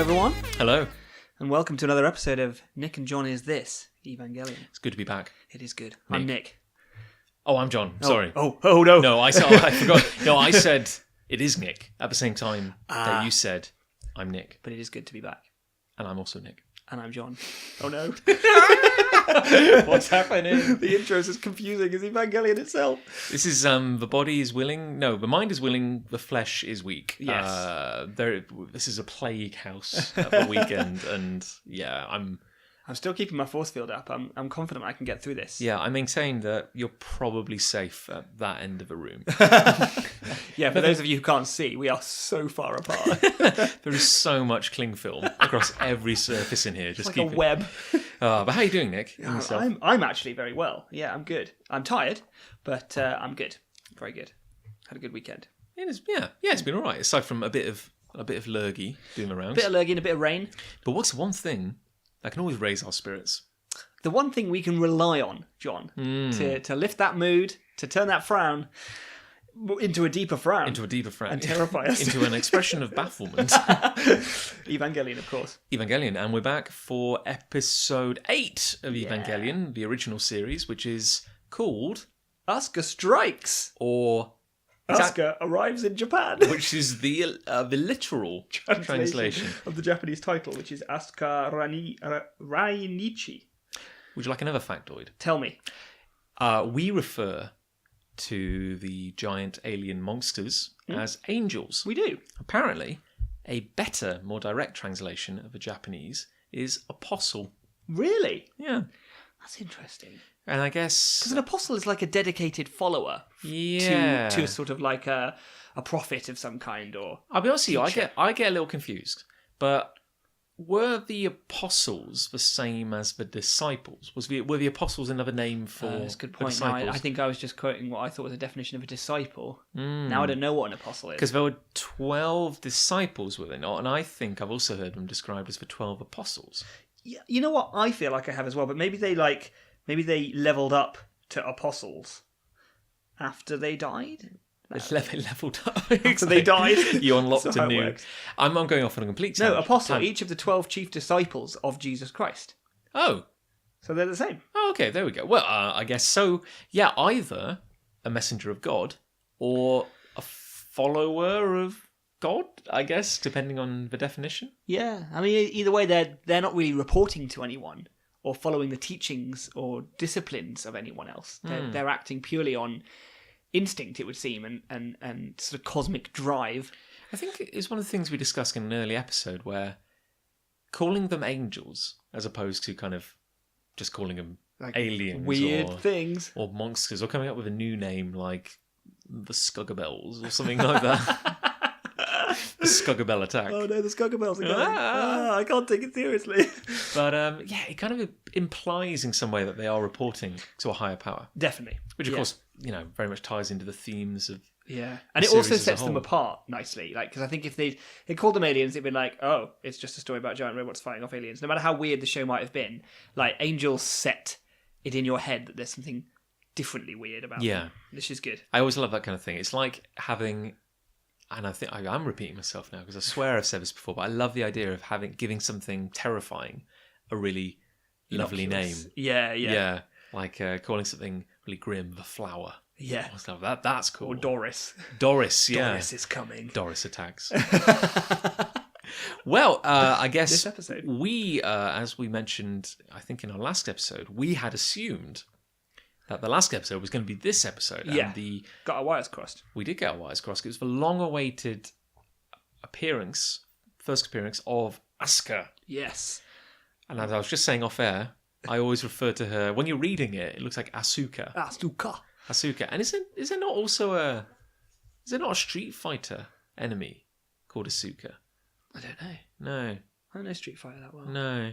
everyone, Hello. and welcome to another episode of Nich and Jon Is This, Evangelion. It's good to be back. It is good. I'm Nick. Oh, I'm John. Sorry. Oh, no. No, I forgot. No, I said it is Nick at the same time that you said I'm Nick. But it is good to be back. And I'm also Nick. And I'm John. Oh no. What's happening? The intro is as confusing as Evangelion itself. This is the body is willing. No, the mind is willing. The flesh is weak. Yes. This is a plague house at the weekend, and yeah, I'm still keeping my force field up. I'm confident I can get through this. Yeah, I maintain that you're probably safe at that end of the room. Yeah, for those of you who can't see, we are so far apart. There is so much cling film across every surface in here. Just it's like a web. But how are you doing, Nick? I'm actually very well. Yeah, I'm good. I'm tired, but I'm good. Very good. Had a good weekend. It's been all right. Aside from a bit of lurgy doing the rounds. A bit of lurgy and a bit of rain. But what's one thing that can always raise our spirits? The one thing we can rely on, John, to lift that mood, to turn that frown into a deeper frown. Into a deeper frown. And terrify us. Into an expression of bafflement. Evangelion, of course. Evangelion. And we're back for episode 8 of Evangelion, the original series, which is called Asuka Strikes. Or Asuka arrives in Japan. Which is the literal translation of the Japanese title, which is Asuka Rainichi. Would you like another factoid? Tell me. We refer to the giant alien monsters as angels. We do. Apparently, a better, more direct translation of the Japanese is apostle. Really? Yeah. That's interesting. And I guess because an apostle is like a dedicated follower to sort of like a prophet of some kind, or I'll be honest with you, teacher. I get a little confused. But were the apostles the same as the disciples? Were the apostles another name for that's a good the point. disciples? No, I think I was just quoting what I thought was a definition of a disciple. Now I don't know what an apostle is. Because there were 12 disciples, were there not? And I think I've also heard them described as the 12 apostles. Yeah, you know what I feel like I have as well, but maybe they leveled up to apostles after they died. They leveled up. After they died. You unlocked That's a how it new... works. I'm going off on a complete No, apostle, each of the 12 chief disciples of Jesus Christ. Oh. So they're the same. Oh, okay, there we go. Well, I guess so. Yeah, either a messenger of God or a follower of God, I guess, depending on the definition. Yeah, I mean, either way, they're not really reporting to anyone or following the teachings or disciplines of anyone else. They're acting purely on instinct, it would seem, and sort of cosmic drive. I think it's one of the things we discussed in an early episode where calling them angels as opposed to kind of just calling them like aliens, weird things, or monsters, or coming up with a new name like the Skuggabells or something like that. The Skuggabell attack. Oh no, the Skuggabells are coming. I can't take it seriously. But it kind of implies in some way that they are reporting to a higher power. Definitely. Which of course, very much ties into the themes of and it also sets them apart nicely. Like, because I think if they called them aliens, it'd be like, oh, it's just a story about giant robots fighting off aliens. No matter how weird the show might have been, like angels set it in your head that there's something differently weird about them. Which is good. I always love that kind of thing. It's like having... And I think I'm repeating myself now because I swear I've said this before, but I love the idea of giving something terrifying a really lovely name. Yeah. Like calling something really grim the Flower. Yeah. That's cool. Or Doris. Doris, yeah. Doris is coming. Doris attacks. Well, I guess this episode, we, as we mentioned, I think in our last episode, we had assumed that the last episode was going to be this episode. Yeah, and got our wires crossed. We did get our wires crossed. It was the long-awaited first appearance of Asuka. Yes. And as I was just saying off air, I always refer to her, when you're reading it, it looks like Asuka. Asuka. And is there not also a Street Fighter enemy called Asuka? I don't know. No. I don't know Street Fighter that well. No.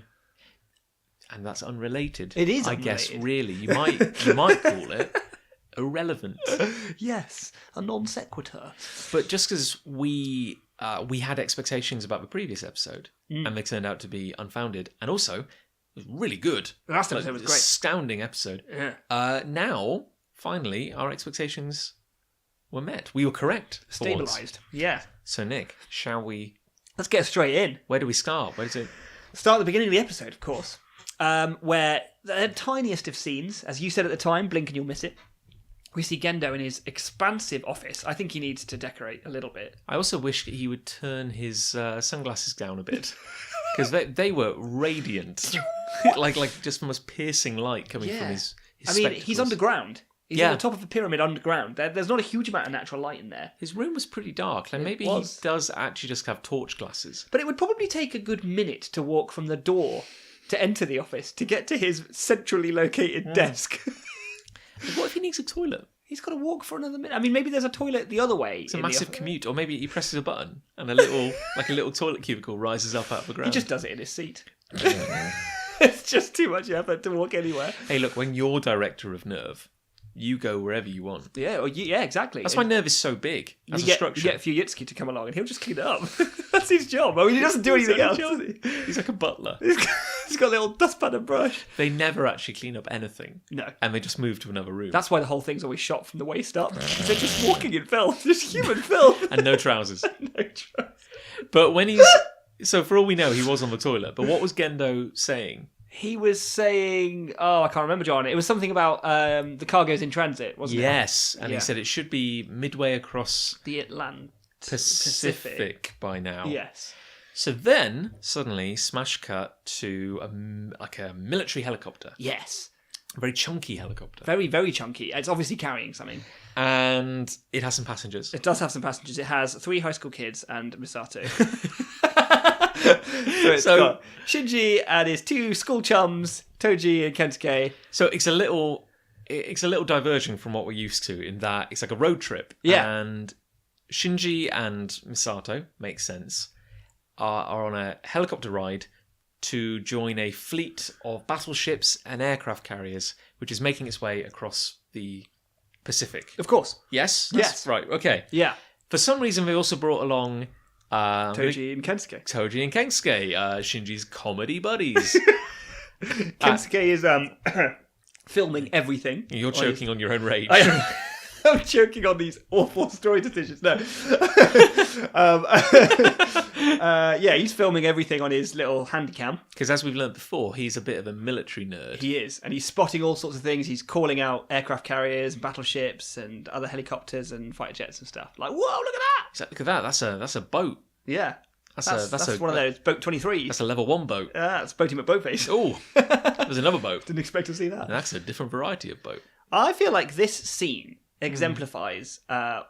And that's unrelated. It is I unrelated. guess, really. You might call it irrelevant. Yes, a non sequitur. But just because we had expectations about the previous episode, and they turned out to be unfounded, and also it was really good. The last episode was great. Astounding episode. Yeah. Now, finally, our expectations were met. We were correct. Stabilised. Yeah. So, Nick, shall we Let's get straight in. Where do we start? Where does it... Start at the beginning of the episode, of course, where the tiniest of scenes, as you said at the time, blink and you'll miss it. We see Gendo in his expansive office. I think he needs to decorate a little bit. I also wish he would turn his sunglasses down a bit. Because they were radiant. like just from this piercing light coming from his spectacles. He's underground. He's on the top of the pyramid underground. There's not a huge amount of natural light in there. His room was pretty dark. Like maybe he does actually just have torch glasses. But it would probably take a good minute to walk from the door to enter the office to get to his centrally located desk. What if he needs a toilet? He's got to walk for another minute. I mean, maybe there's a toilet the other way. It's a massive commute, or maybe he presses a button and a little toilet cubicle rises up out of the ground. He just does it in his seat. It's just too much effort to walk anywhere. Hey, look, when you're director of Nerve, you go wherever you want. Yeah, exactly. That's why Nerve is so big as a structure. You get Fuyutsuki to come along and he'll just clean it up. That's his job. I mean, he doesn't do anything else. He's like a butler. He's got a little dustpan and brush. They never actually clean up anything. No. And they just move to another room. That's why the whole thing's always shot from the waist up. They're just walking in filth. Just human filth. And no trousers. No trousers. But when he's... So for all we know, he was on the toilet. But what was Gendo saying? He was saying... Oh, I can't remember, John. It was something about the cargo's in transit, wasn't it? Yes. And he said it should be midway across... the Atlantic Pacific by now. Yes. So then, suddenly, smash cut to a military helicopter. Yes. A very chunky helicopter. Very, very chunky. It's obviously carrying something. And it has some passengers. It does have some passengers. It has 3 high school kids and Misato. So got Shinji and his 2 school chums, Toji and Kensuke. So it's a little diverging from what we're used to in that it's like a road trip. Yeah. And Shinji and Misato, makes sense, are on a helicopter ride to join a fleet of battleships and aircraft carriers, which is making its way across the Pacific. Of course. Yes? Yes. Right, okay. Yeah. For some reason, they also brought along... Toji and Kensuke. Shinji's comedy buddies. Kensuke is filming everything. You're choking on your own rage. I'm choking on these awful story decisions. No. He's filming everything on his little handycam. Because as we've learned before, he's a bit of a military nerd. He is. And he's spotting all sorts of things. He's calling out aircraft carriers and battleships and other helicopters and fighter jets and stuff. Like, whoa, look at that! He's like, look at that. That's a boat. Yeah. That's one of those boat 23s. That's a level 1 boat. That's Boaty McBoatface. Oh, there's another boat. Didn't expect to see that. That's a different variety of boat. I feel like this scene exemplifies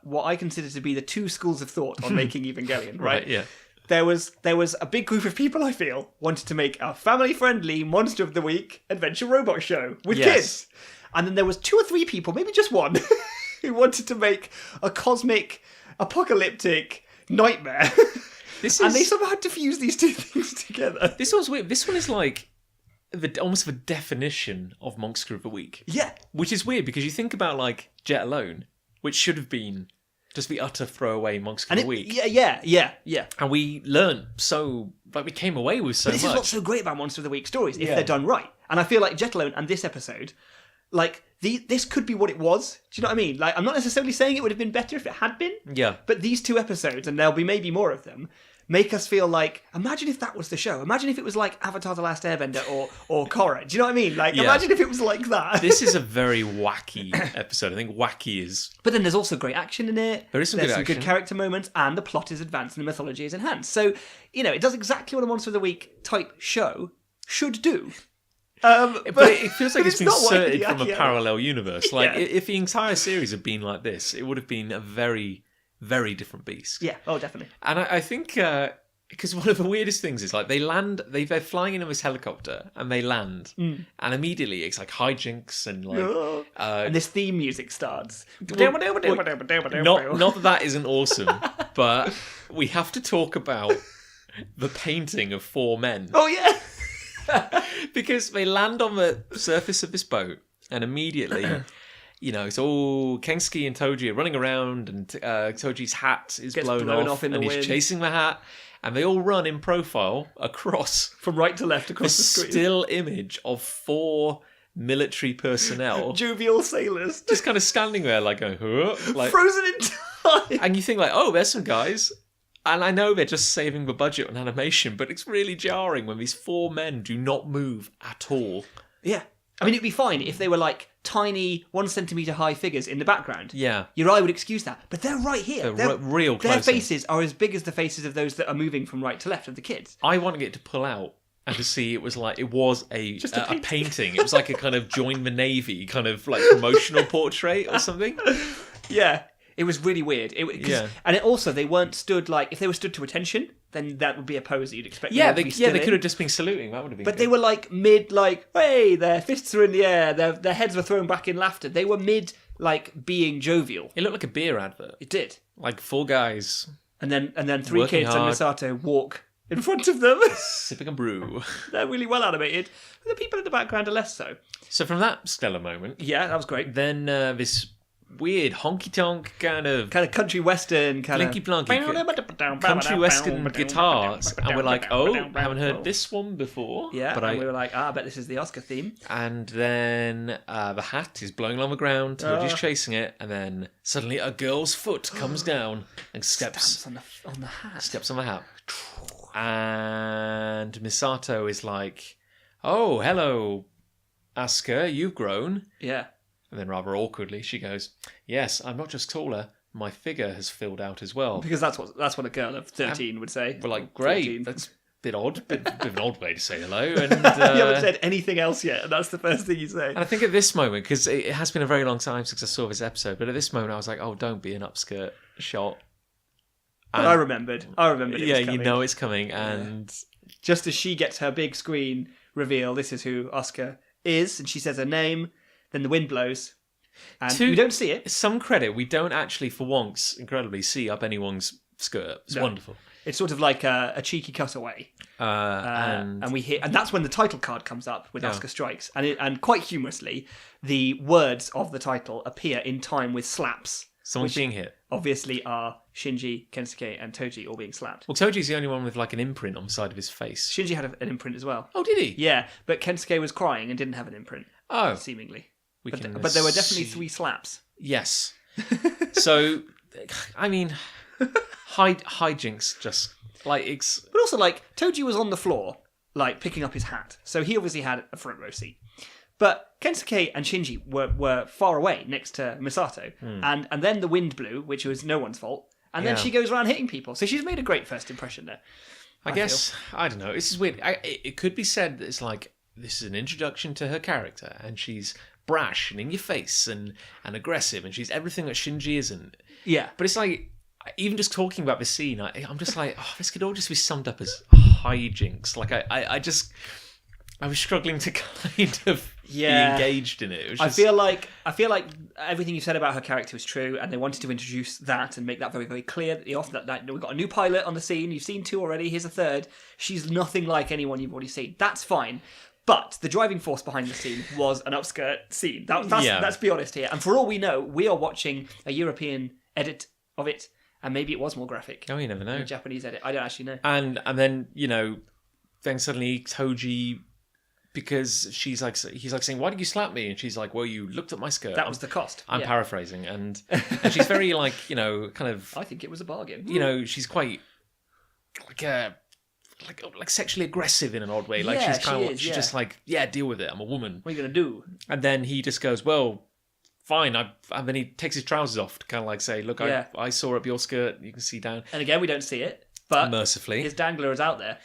what I consider to be the 2 schools of thought on making Evangelion, right? Yeah. There was a big group of people, I feel, wanted to make a family-friendly Monster of the Week adventure robot show with kids. And then there was 2 or 3 people, maybe just one, who wanted to make a cosmic, apocalyptic nightmare. And they somehow had to fuse these 2 things together. This one's weird. This one is like almost the definition of Monster of the Week. Yeah. Which is weird because you think about like Jet Alone, which should have been just the utter throwaway Monster of the Week. Yeah. And we learned we came away with so much. But this is what's so great about Monster of the Week stories, if they're done right. And I feel like Jet Alone and this episode, like, this could be what it was. Do you know what I mean? Like, I'm not necessarily saying it would have been better if it had been. Yeah. But these 2 episodes, and there'll be maybe more of them, make us feel like, imagine if that was the show. Imagine if it was like Avatar: The Last Airbender or Korra. Do you know what I mean? Like, imagine if it was like that. This is a very wacky episode. I think wacky is... But then there's also great action in it. There's some good character moments, and the plot is advanced and the mythology is enhanced. So, it does exactly what a Monster of the Week type show should do. But it feels like it's been inserted from a parallel universe. Like, if the entire series had been like this, it would have been a very, very different beast. Yeah, oh, definitely. And I think, because one of the weirdest things is, like, they're flying in this helicopter, and they land, and immediately it's like hijinks, and like... and this theme music starts. Not that isn't awesome, but we have to talk about the painting of 4 men. Oh, yeah! Because they land on the surface of this boat, and immediately, it's all Kensuke and Toji are running around, and Toji's hat is blown off in the and wind. He's chasing the hat, and they all run in profile across from right to left across the screen. Still image of 4 military personnel, jovial sailors, just kind of standing there, like going, huh? Like, frozen in time. And you think, like, oh, there's some guys. And I know they're just saving the budget on animation, but it's really jarring when these 4 men do not move at all. Yeah. I mean, it'd be fine if they were like tiny 1 centimetre high figures in the background. Yeah. Your eye would excuse that. But they're right here. They're real close. Their faces are as big as the faces of those that are moving from right to left of the kids. I wanted it to pull out and to see it was a painting. It was like a kind of join the Navy kind of like promotional portrait or something. Yeah. It was really weird. And it also, they weren't stood like... If they were stood to attention, then that would be a pose that you'd expect them to be still they in. could have just been saluting. That would have been But good. they were like mid, like, hey, their fists are in the air, their heads were thrown back in laughter. They were mid, like, being jovial. It looked like a beer advert. It did. Like 4 guys. And then 3 working kids hard. and Misato walk in front of them. Sipping a brew. They're really well animated. The people in the background are less so. So from that stellar moment... Yeah, that was great. Then this... weird honky-tonk kind of country western blinky-blonky country western guitars, and we're like, oh, haven't heard this one before. Yeah, but we were like, I bet this is the Oscar theme. And then the hat is blowing along the ground, Toji's chasing it, and then suddenly a girl's foot comes down and steps on the hat. Steps on the hat. And Misato is like, oh, hello, Asuka, you've grown. Yeah. And then rather awkwardly, she goes, yes, I'm not just taller, my figure has filled out as well. Because that's what a girl of 13 would say. We're like, great, 14. That's a bit odd, bit of an odd way to say hello. And you haven't said anything else yet, and that's the first thing you say. And I think at this moment, because it has been a very long time since I saw this episode, but at this moment I was like, oh, don't be an upskirt shot. And I remembered it was coming. You know it's coming, and... Just as she gets her big screen reveal, this is who Asuka is, and she says her name... Then the wind blows, and we don't see it. Some credit, we don't actually, for once, incredibly, see up anyone's skirt. It's wonderful. It's sort of like a cheeky cutaway, and we hear, and that's when the title card comes up with Asuka Strikes, and quite humorously, the words of the title appear in time with slaps. Someone's being hit. Obviously, are Shinji, Kensuke, and Toji all being slapped. Well, Toji's the only one with like an imprint on the side of his face. Shinji had an imprint as well. Oh, did he? Yeah, but Kensuke was crying and didn't have an imprint. Oh, seemingly. But there were definitely 3 slaps. Yes. So, I mean, hijinks just like it's. But also, like Toji was on the floor, like picking up his hat, so he obviously had a front row seat. But Kensuke and Shinji were far away next to Misato, and then the wind blew, which was no one's fault, and then she goes around hitting people. So she's made a great first impression there. I guess I don't know. This is weird. It could be said that it's like this is an introduction to her character, and she's brash and in your face and aggressive, and she's everything that Shinji isn't. Yeah, but it's like even just talking about this scene, I'm just like, oh, this could all just be summed up as hijinks. Like I was struggling to kind of be engaged in it. I feel like everything you said about her character was true, and they wanted to introduce that and make that very, very clear. That we've got a new pilot on the scene. You've seen 2 already. Here's a 3rd. She's nothing like anyone you've already seen. That's fine. But the driving force behind the scene was an upskirt scene. Let's be honest here. And for all we know, we are watching a European edit of it, and maybe it was more graphic. Oh, you never know. A Japanese edit. I don't actually know. And then then suddenly Toji, because he's like saying, "Why did you slap me?" And she's like, "Well, you looked at my skirt." That was the cost. I'm paraphrasing, and she's very like kind of. I think it was a bargain. She's quite like sexually aggressive in an odd way. Like she's kind of she's just like, yeah, deal with it. I'm a woman. What are you gonna do? And then he just goes, well, fine. And then he takes his trousers off to kind of like say, look, I saw up your skirt. You can see down. And again, we don't see it, but mercifully, his dangler is out there.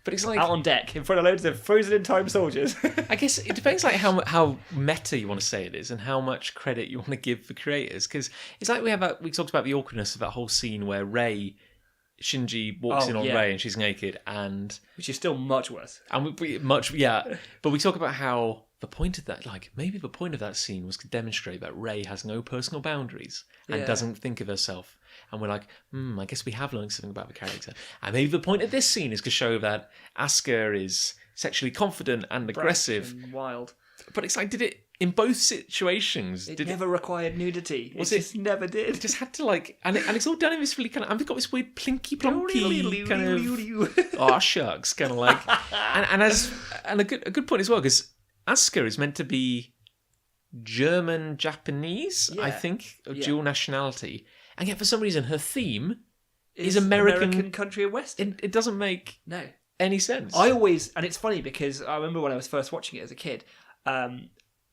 But it's like out on deck in front of loads of frozen in time soldiers. I guess it depends like how meta you want to say it is and how much credit you want to give the creators, because it's like we talked about the awkwardness of that whole scene where Shinji walks in on Rei and she's naked, and which is still much worse. And but we talk about how the point of that, like maybe the point of that scene was to demonstrate that Rei has no personal boundaries and doesn't think of herself. And we're like, I guess we have learned something about the character. And maybe the point of this scene is to show that Asuka is sexually confident and aggressive, and wild. But it's like, did it in both situations? It never required nudity. It just never did. It just had to and it's all done in this really kind of. I've got this weird plinky plonky kind of shucks kind of like, and a good point as well, because Asuka is meant to be German Japanese, I think, of dual nationality, and yet for some reason her theme is American country and Western. It doesn't make any sense. And it's funny because I remember when I was first watching it as a kid,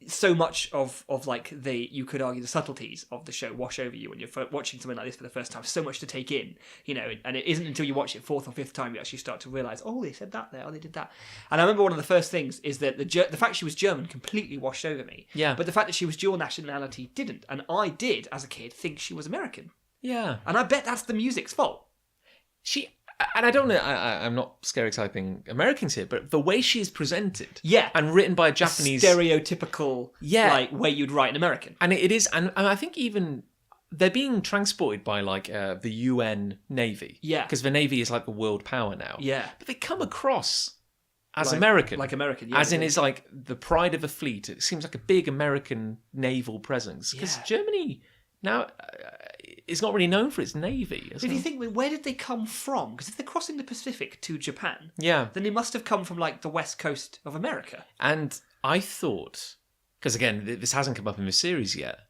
so much of like you could argue the subtleties of the show wash over you when you're watching something like this for the first time. So much to take in, and it isn't until you watch it fourth or fifth time you actually start to realise, oh, they said that there, oh, they did that. And I remember one of the first things is that the fact she was German completely washed over me. Yeah. But the fact that she was dual nationality didn't. And I did, as a kid, think she was American. Yeah. And I bet that's the music's fault. And I don't know, I'm not stereotyping Americans here, but the way she is presented, and written by a Japanese stereotypical, like way you'd write an American, and it is, and I think even they're being transported by like the UN Navy, because the Navy is like the world power now, but they come across as American, as in is like the pride of the fleet. It seems like a big American naval presence because Germany now. It's not really known for its navy. If you think, where did they come from? Because if they're crossing the Pacific to Japan, then they must have come from like the west coast of America. And I thought, because again, this hasn't come up in the series yet,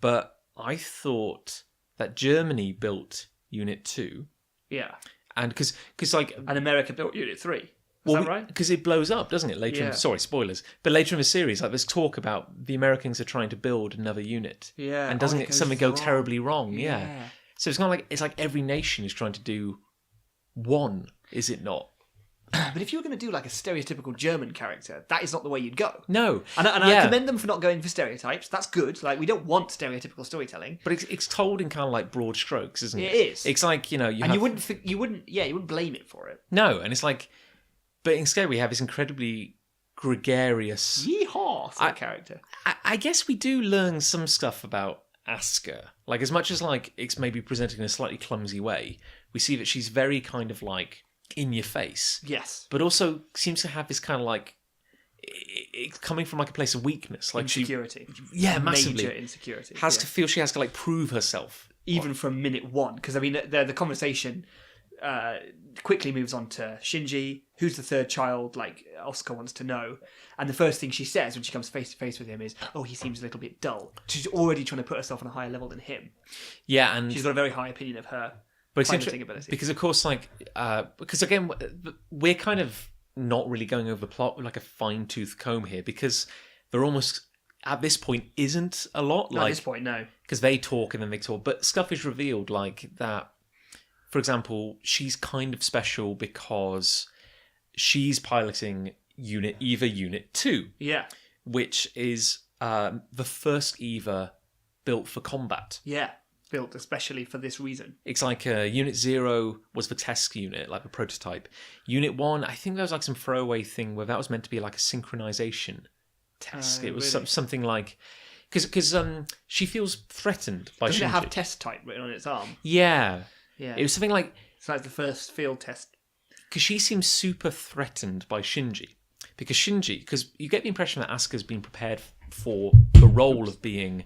but I thought that Germany built Unit 2. Yeah. And because like... And America built Unit 3. Is that right? Because it blows up, doesn't it? Later, sorry, spoilers. But later in the series, like there's talk about the Americans are trying to build another unit. Yeah. And doesn't something go terribly wrong? Yeah. So it's not like it's like every nation is trying to do one, is it not? But if you were going to do like a stereotypical German character, that is not the way you'd go. No. And I commend them for not going for stereotypes. That's good. Like, we don't want stereotypical storytelling. But it's told in kind of like broad strokes, isn't it? It is. It's like, you wouldn't blame it for it. No, and it's like, but instead we have this incredibly gregarious... Yeehaw! Character. I guess we do learn some stuff about Asuka. Like, as much as like it's maybe presented in a slightly clumsy way, we see that she's very kind of like in your face. Yes. But also seems to have this kind of like... It's coming from like a place of weakness. Like insecurity. Massively. Major insecurity. Has to feel she has to like prove herself. Even from minute one. Because, I mean, the conversation... quickly moves on to Shinji, who's the third child, like Asuka wants to know. And the first thing she says when she comes face to face with him is, oh, he seems a little bit dull. She's already trying to put herself on a higher level than him. Yeah, and she's got a very high opinion of her piloting ability. Because, of course, like, because again, we're kind of not really going over the plot with like a fine-tooth comb here because there almost, at this point, isn't a lot. Not at this point, no. Because they talk and then they talk. But stuff is revealed like that. For example, she's kind of special because she's piloting Unit 2. Yeah. Which is the first EVA built for combat. Yeah, built especially for this reason. It's like Unit 0 was the test unit, like the prototype. Unit 1, I think there was like some throwaway thing where that was meant to be like a synchronization test. It was something like... Because she feels threatened by Shinji. Doesn't it have test type written on its arm? Yeah. Yeah. It was something like... It's like the first field test. Because she seems super threatened by Shinji. Because you get the impression that Asuka's been prepared for the role of being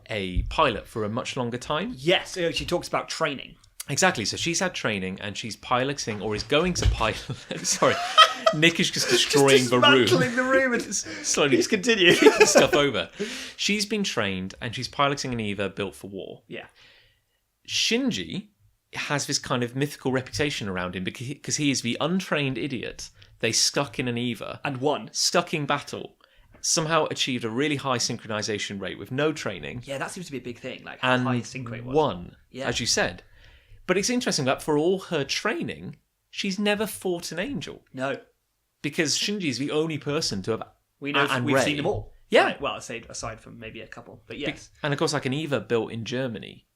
a pilot for a much longer time. Yes, she talks about training. Exactly, so she's had training and she's piloting, or is going to pilot... Sorry, Nick is just destroying the room. Dismantling the room and slowly just continue. Kicking stuff over. She's been trained and she's piloting an EVA built for war. Yeah. Shinji has this kind of mythical reputation around him because he is the untrained idiot they stuck in an EVA. And won. Stuck in battle. Somehow achieved a really high synchronization rate with no training. Yeah, that seems to be a big thing, like how high sync rate was. Won, as you said. But it's interesting that for all her training, she's never fought an angel. No. Because Shinji is the only person to have... We've seen them all. Yeah. Right, well, aside from maybe a couple, but yes. And of course, like an EVA built in Germany,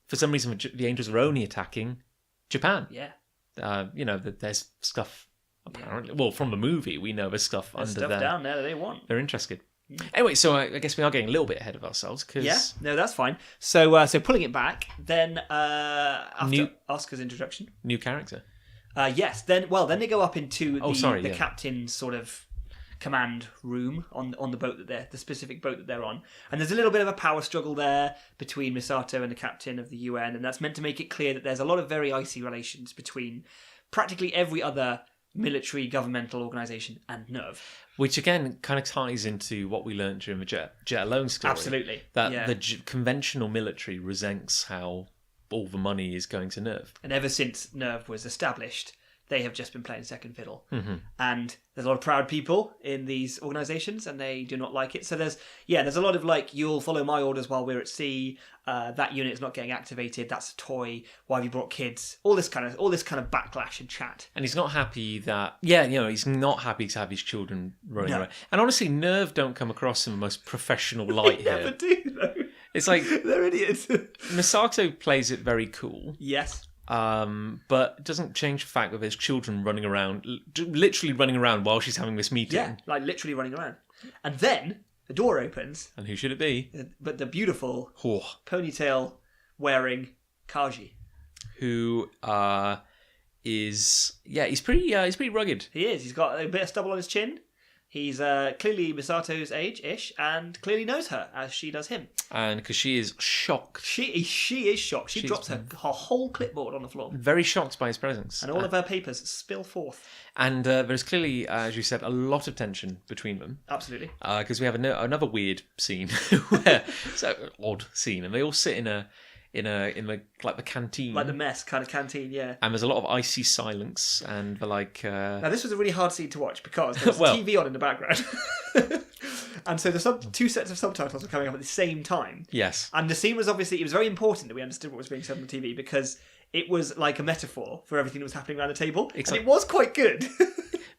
for some reason, the angels are only attacking Japan. Yeah. There's stuff, apparently. Well, from the movie, we know there's stuff under there. There's stuff down there that they want. They're interested. Anyway, so I guess we are getting a little bit ahead of ourselves. Cause... Yeah, no, that's fine. So pulling it back, then after Asuka's introduction. New character. Yes, then they go up into the captain's sort of command room on the boat the specific boat that they're on, and there's a little bit of a power struggle there between Misato and the captain of the UN, and that's meant to make it clear that there's a lot of very icy relations between practically every other military governmental organisation and NERV. Which again kind of ties into what we learned during the Jet Alone story. Absolutely. That the conventional military resents how all the money is going to Nerve. And ever since Nerve was established, they have just been playing second fiddle. Mm-hmm. And there's a lot of proud people in these organisations, and they do not like it. So there's a lot of like, you'll follow my orders while we're at sea. That unit is not getting activated. That's a toy. Why have you brought kids? All this kind of backlash and chat. And he's not happy that he's not happy to have his children running around. And honestly, Nerve don't come across in the most professional light here. They never do though. It's like they're idiots. Misato plays it very cool. Yes. But it doesn't change the fact that there's children running around, literally running around while she's having this meeting. Yeah, like literally running around. And then the door opens. And who should it be? But the beautiful ponytail wearing Kaji. Who he's pretty rugged. He is. He's got a bit of stubble on his chin. He's clearly Misato's age-ish and clearly knows her as she does him. And because she is shocked. She is shocked. She drops her whole clipboard on the floor. Very shocked by his presence. And all of her papers spill forth. And there's clearly, as you said, a lot of tension between them. Absolutely. Because we have another weird scene. Odd scene. And they all sit in the canteen, like the mess kind of canteen, yeah. And there's a lot of icy silence, and they're like. Now this was a really hard scene to watch because there's TV on in the background, and so the two sets of subtitles were coming up at the same time. Yes, and the scene was it was very important that we understood what was being said on the TV because it was like a metaphor for everything that was happening around the table, and it was quite good.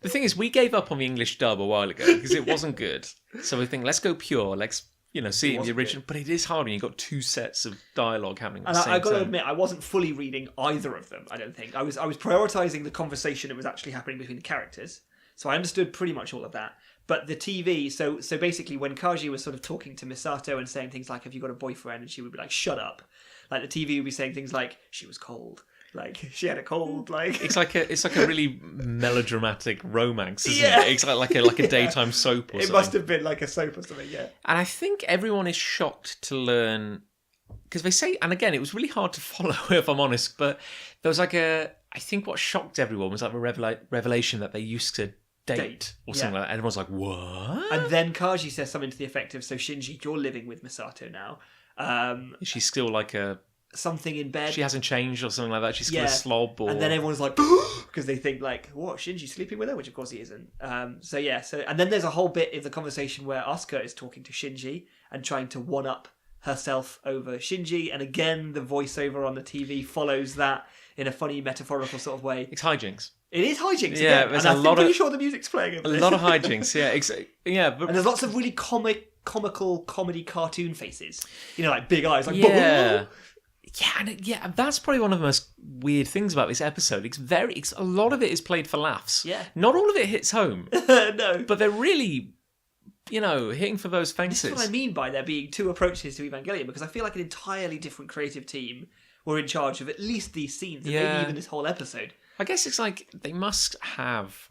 The thing is, we gave up on the English dub a while ago because it wasn't good. So we think, let's go pure. Let's see in the original. Good. But it is hard when you've got two sets of dialogue happening at the same time. And I've got to admit, I wasn't fully reading either of them, I don't think. I was prioritising the conversation that was actually happening between the characters. So I understood pretty much all of that. But the TV, so basically when Kaji was sort of talking to Misato and saying things like, have you got a boyfriend? And she would be like, shut up. Like the TV would be saying things like, she was cold. Like she had a cold. Like it's like a really melodramatic romance, isn't it? It's like a daytime soap or something. It must have been like a soap or something, yeah. And I think everyone is shocked to learn because they say, and again, it was really hard to follow if I'm honest. But there was I think what shocked everyone was like the revelation that they used to date or something like that. And everyone's like, what? And then Kaji says something to the effect of, so Shinji, you're living with Misato now. She's still like something in bed. She hasn't changed or something like that. She's still a slob. And then everyone's like, because they think like, what, Shinji's sleeping with her? Which of course he isn't. And then there's a whole bit of the conversation where Asuka is talking to Shinji and trying to one-up herself over Shinji. And again, the voiceover on the TV follows that in a funny metaphorical sort of way. It's hijinks. It is hijinks again. And I'm pretty sure the music's playing a lot of hijinks, but... And there's lots of really comical comedy cartoon faces. Like big eyes, like... Yeah. Yeah, that's probably one of the most weird things about this episode. A lot of it is played for laughs. Yeah. Not all of it hits home. No. But they're really, hitting for those fences. This is what I mean by there being two approaches to Evangelion, because I feel like an entirely different creative team were in charge of at least these scenes, and maybe even this whole episode. I guess it's like they must have,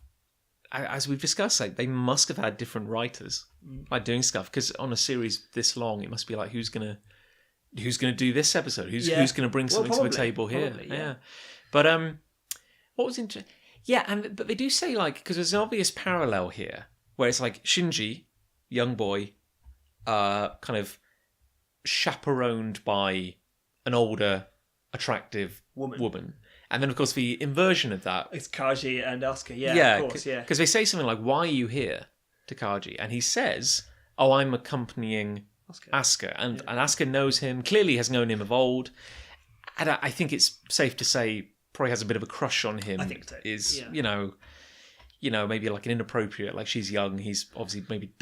as we've discussed, like they must have had different writers like doing stuff, because on a series this long, it must be like who's gonna do this episode? Who's going to bring something to the table here? Probably, yeah. But what was interesting? Yeah, but they do say because there's an obvious parallel here where it's like Shinji, young boy, kind of chaperoned by an older, attractive woman. And then, of course, the inversion of that... It's Kaji and Asuka, of course, Because they say something like, why are you here, to Kaji? And he says, oh, I'm accompanying Asuka. And Asuka knows him, clearly has known him of old. And I think it's safe to say, probably has a bit of a crush on him. I think so. Is, maybe like an inappropriate, like she's young, he's obviously maybe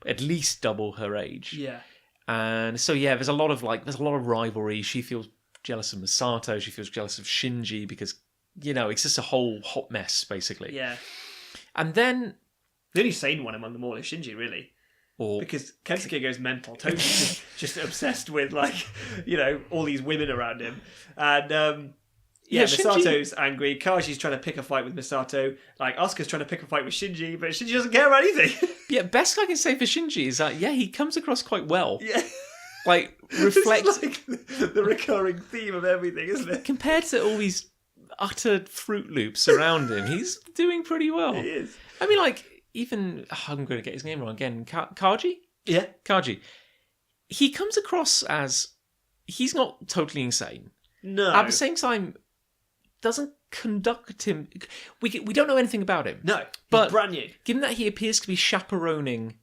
at least double her age. Yeah. And so, there's a lot of rivalry. She feels jealous of Misato, she feels jealous of Shinji because, it's just a whole hot mess, basically. Yeah. And then... The only sane one among them all is Shinji, really. Because Kensuke goes mental. Toki's just obsessed with, all these women around him. And, Misato's angry. Kaji's trying to pick a fight with Misato. Asuka's trying to pick a fight with Shinji, but Shinji doesn't care about anything. Best I can say for Shinji is that, he comes across quite well. Yeah. Reflects... This is the recurring theme of everything, isn't it? Compared to all these utter Fruit Loops around him, he's doing pretty well. He is. I mean, even... I'm going to get his name wrong again. Kaji? Yeah. Kaji. He comes across as... He's not totally insane. No. At the same time, doesn't conduct him. We don't know anything about him. No, but he's brand new. Given that he appears to be chaperoning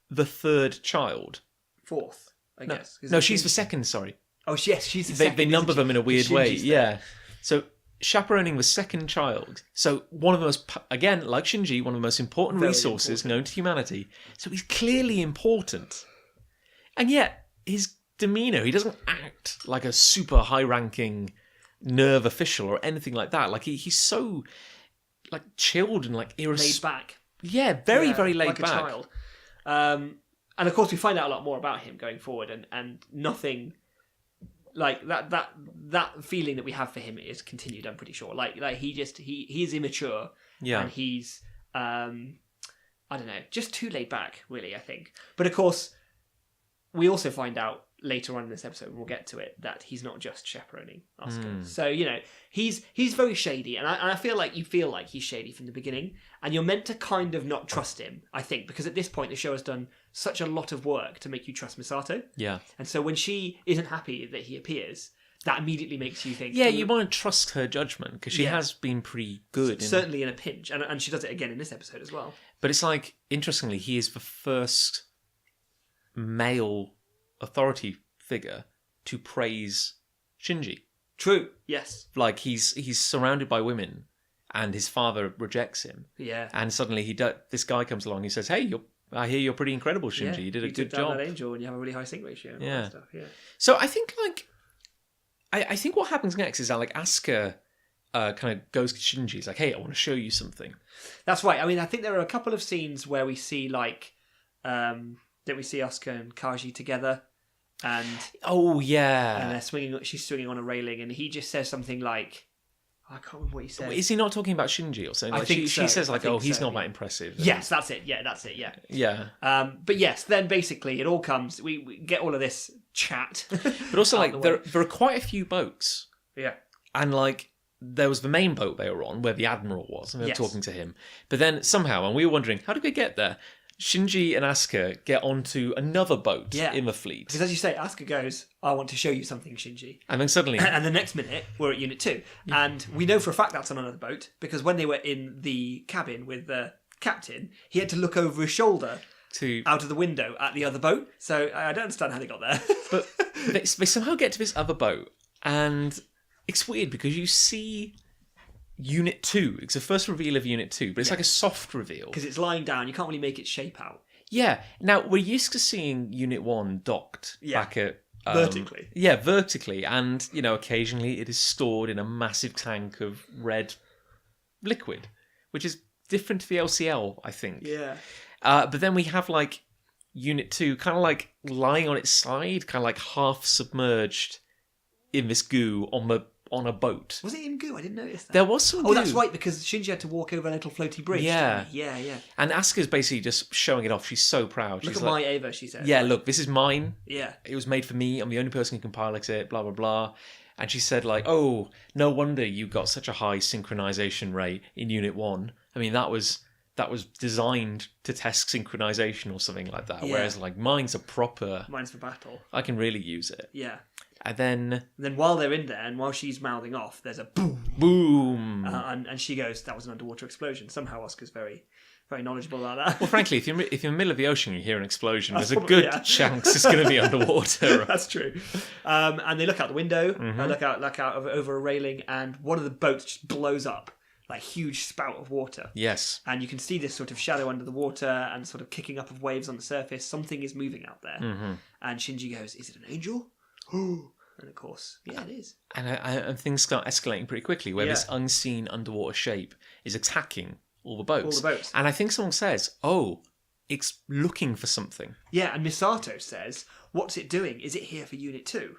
the third child. Fourth, I guess. No, she's the second, sorry. Oh, yes, she's the second. They number them in a weird way. Shinji's Yeah. So chaperoning the second child. So one of the most, again, like Shinji, one of the most important resources known to humanity. So he's clearly important. And yet, his demeanour, he doesn't act like a super high-ranking nerve official or anything like that. Like he's so like chilled and like laid back. Yeah, very laid like back. A child. And of course, we find out a lot more about him going forward, and nothing like that feeling that we have for him is continued. I'm pretty sure. Like he is immature. Yeah, and he's I don't know, just too laid back, really. I think. But of course, we also find out later on in this episode, and we'll get to it, that he's not just chaperoning Asuka. So, he's very shady, and I feel like you feel like he's shady from the beginning, and you're meant to kind of not trust him, I think, because at this point the show has done such a lot of work to make you trust Misato. Yeah. And so when she isn't happy that he appears, that immediately makes you think... Yeah, you want to trust her judgment, because she has been pretty good. Certainly in a pinch, and she does it again in this episode as well. But it's like, interestingly, he is the first male authority figure to praise Shinji. True. Yes. Like he's surrounded by women, and his father rejects him. Yeah. And suddenly this guy comes along. He says, "Hey, I hear you're pretty incredible, Shinji. You did a good job. That angel, and you have a really high sync ratio. And all that stuff. Yeah. So I think I think what happens next is that like Asuka kind of goes to Shinji. He's like, "Hey, I want to show you something." That's right. I mean, I think there are a couple of scenes where we see that we see Asuka and Kaji together. And and they're swinging. She's swinging on a railing, and he just says something like, I can't remember what he says. Is he not talking about Shinji or something? Like she says like, "Oh, he's not that impressive." Yes, that's it. Yeah, that's it. Yeah. Yeah. But yes, then basically it all comes. We get all of this chat, but also like there are quite a few boats. Yeah. And like there was the main boat they were on where the admiral was, and they were talking to him. But then somehow, and we were wondering, how did we get there? Shinji and Asuka get onto another boat in the fleet. Because as you say, Asuka goes, I want to show you something, Shinji. And then suddenly... and the next minute, we're at Unit 2. Yeah. And we know for a fact that's on another boat, because when they were in the cabin with the captain, he had to look over his shoulder out of the window at the other boat. So I don't understand how they got there. But they somehow get to this other boat, and it's weird because you see... Unit 2. It's the first reveal of Unit 2, but it's like a soft reveal. Because it's lying down, you can't really make its shape out. Yeah. Now, we're used to seeing Unit 1 docked back at... vertically. Yeah, vertically. And, occasionally it is stored in a massive tank of red liquid, which is different to the LCL, I think. Yeah. But then we have, like, Unit 2 kind of, like, lying on its side, kind of, like, half submerged in this goo on a boat. Was it in goo? I didn't notice that. There was some goo. Oh, that's right, because Shinji had to walk over a little floaty bridge. Yeah. Yeah. And Asuka's basically just showing it off. She's so proud. Look at my Ava, she said. Yeah, look, this is mine. Yeah. It was made for me. I'm the only person who can pilot it, blah, blah, blah. And she said, like, oh, no wonder you got such a high synchronization rate in Unit 1. I mean, that was designed to test synchronization or something like that. Yeah. Whereas, like, mine's for battle. I can really use it. Yeah. And then while they're in there, and while she's mouthing off, there's a boom. Boom. And she goes, that was an underwater explosion. Somehow Asuka's very, very knowledgeable about that. Well, frankly, if you're in the middle of the ocean and you hear an explosion, there's a good chance it's going to be underwater. That's true. And they look out the window, look out over a railing, and one of the boats just blows up. Like huge spout of water. Yes. And you can see this sort of shadow under the water and sort of kicking up of waves on the surface. Something is moving out there. Mm-hmm. And Shinji goes, is it an angel? And of course, yeah, it is. And things start escalating pretty quickly, where this unseen underwater shape is attacking all the boats. And I think someone says, oh, it's looking for something. Yeah, and Misato says, what's it doing? Is it here for Unit 2?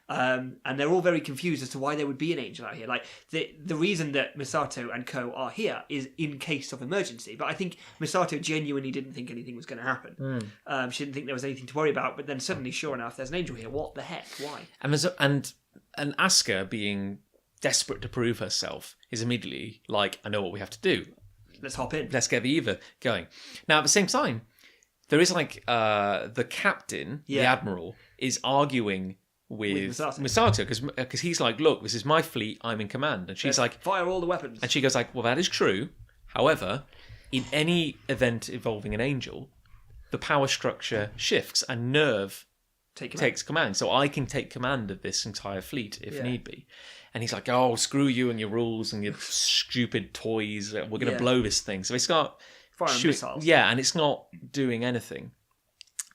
And they're all very confused as to why there would be an angel out here. Like, the reason that Misato and co are here is in case of emergency. But I think Misato genuinely didn't think anything was going to happen. She didn't think there was anything to worry about. But then suddenly, sure enough, there's an angel here. What the heck? Why? And Asuka, being desperate to prove herself, is immediately like, I know what we have to do. Let's hop in. Let's get the Eva going. Now, at the same time, there is like the captain, the admiral, is arguing with Misato because he's like, look, this is my fleet, I'm in command, and she's like, fire all the weapons, and she goes like, well, that is true. However, in any event involving an angel, the power structure shifts and Nerve takes command, so I can take command of this entire fleet if need be. And he's like, oh, screw you and your rules and your stupid toys, we're going to blow this thing. So they start firing missiles. Yeah, and it's not doing anything.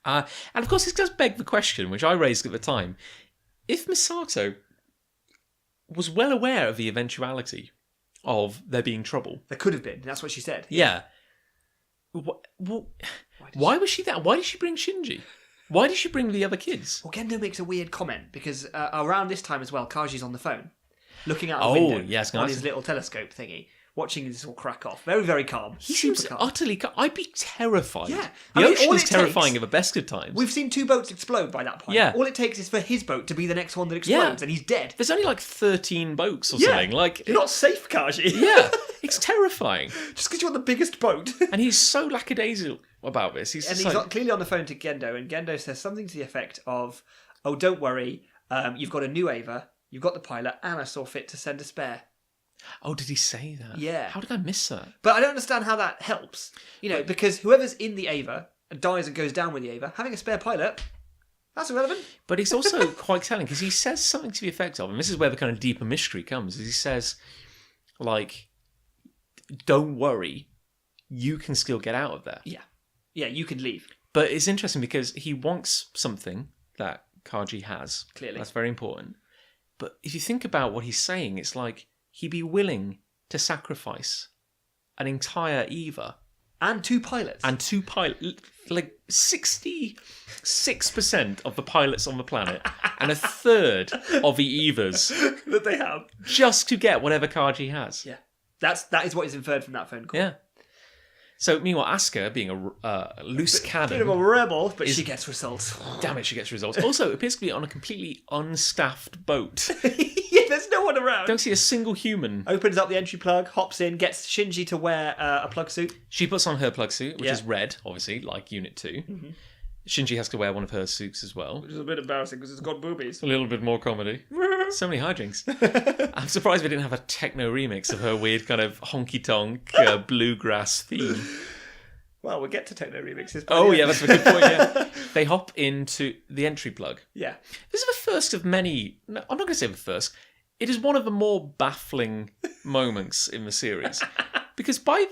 And of course, this does beg the question, which I raised at the time. If Misato was well aware of the eventuality of there being trouble... There could have been. That's what she said. Yeah. Why was she that? Why did she bring Shinji? Why did she bring the other kids? Well, Gendo makes a weird comment, because around this time as well, Kaji's on the phone, looking out the window on his little telescope thingy, watching this all crack off. Very, very calm. He seems utterly calm. I'd be terrified. Yeah. The ocean is terrifying at the best of times. We've seen 2 boats explode by that point. Yeah. All it takes is for his boat to be the next one that explodes, and he's dead. There's only like 13 boats or something. Like, you're not safe, Kaji. Yeah. It's terrifying. Just because you're on the biggest boat. And he's so lackadaisical about this. He's clearly on the phone to Gendo, and Gendo says something to the effect of, oh, don't worry, you've got a new Ava, you've got the pilot, and I saw fit to send a spare. Oh, did he say that? Yeah. How did I miss that? But I don't understand how that helps. Because whoever's in the Ava dies and goes down with the Ava, having a spare pilot, that's irrelevant. But he's also quite telling, because he says something to the effect of, and this is where the kind of deeper mystery comes, is he says, like, don't worry, you can still get out of there. Yeah. Yeah, you can leave. But it's interesting because he wants something that Kaji has. Clearly. That's very important. But if you think about what he's saying, it's like, he'd be willing to sacrifice an entire Eva. And 2 pilots. Like 66% of the pilots on the planet and a third of the Evas that they have. Just to get whatever Kaji has. Yeah. That is what is inferred from that phone call. Yeah. So, meanwhar, Asuka, being a loose cannon... Bit of a rebel, but she gets results. Damn it, she gets results. Also, appears to be on a completely unstaffed boat. Yeah, there's no one around. Don't see a single human. Opens up the entry plug, hops in, gets Shinji to wear a plug suit. She puts on her plug suit, which is red, obviously, like Unit 2. Mm-hmm. Shinji has to wear one of her suits as well. Which is a bit embarrassing because it's got boobies. A little bit more comedy. So many hijinks. I'm surprised we didn't have a techno remix of her weird kind of honky-tonk bluegrass theme. Well, we'll get to techno remixes. Oh, yeah, that's a good point, yeah. They hop into the entry plug. Yeah. This is the first of many... No, I'm not going to say the first. It is one of the more baffling moments in the series. Because by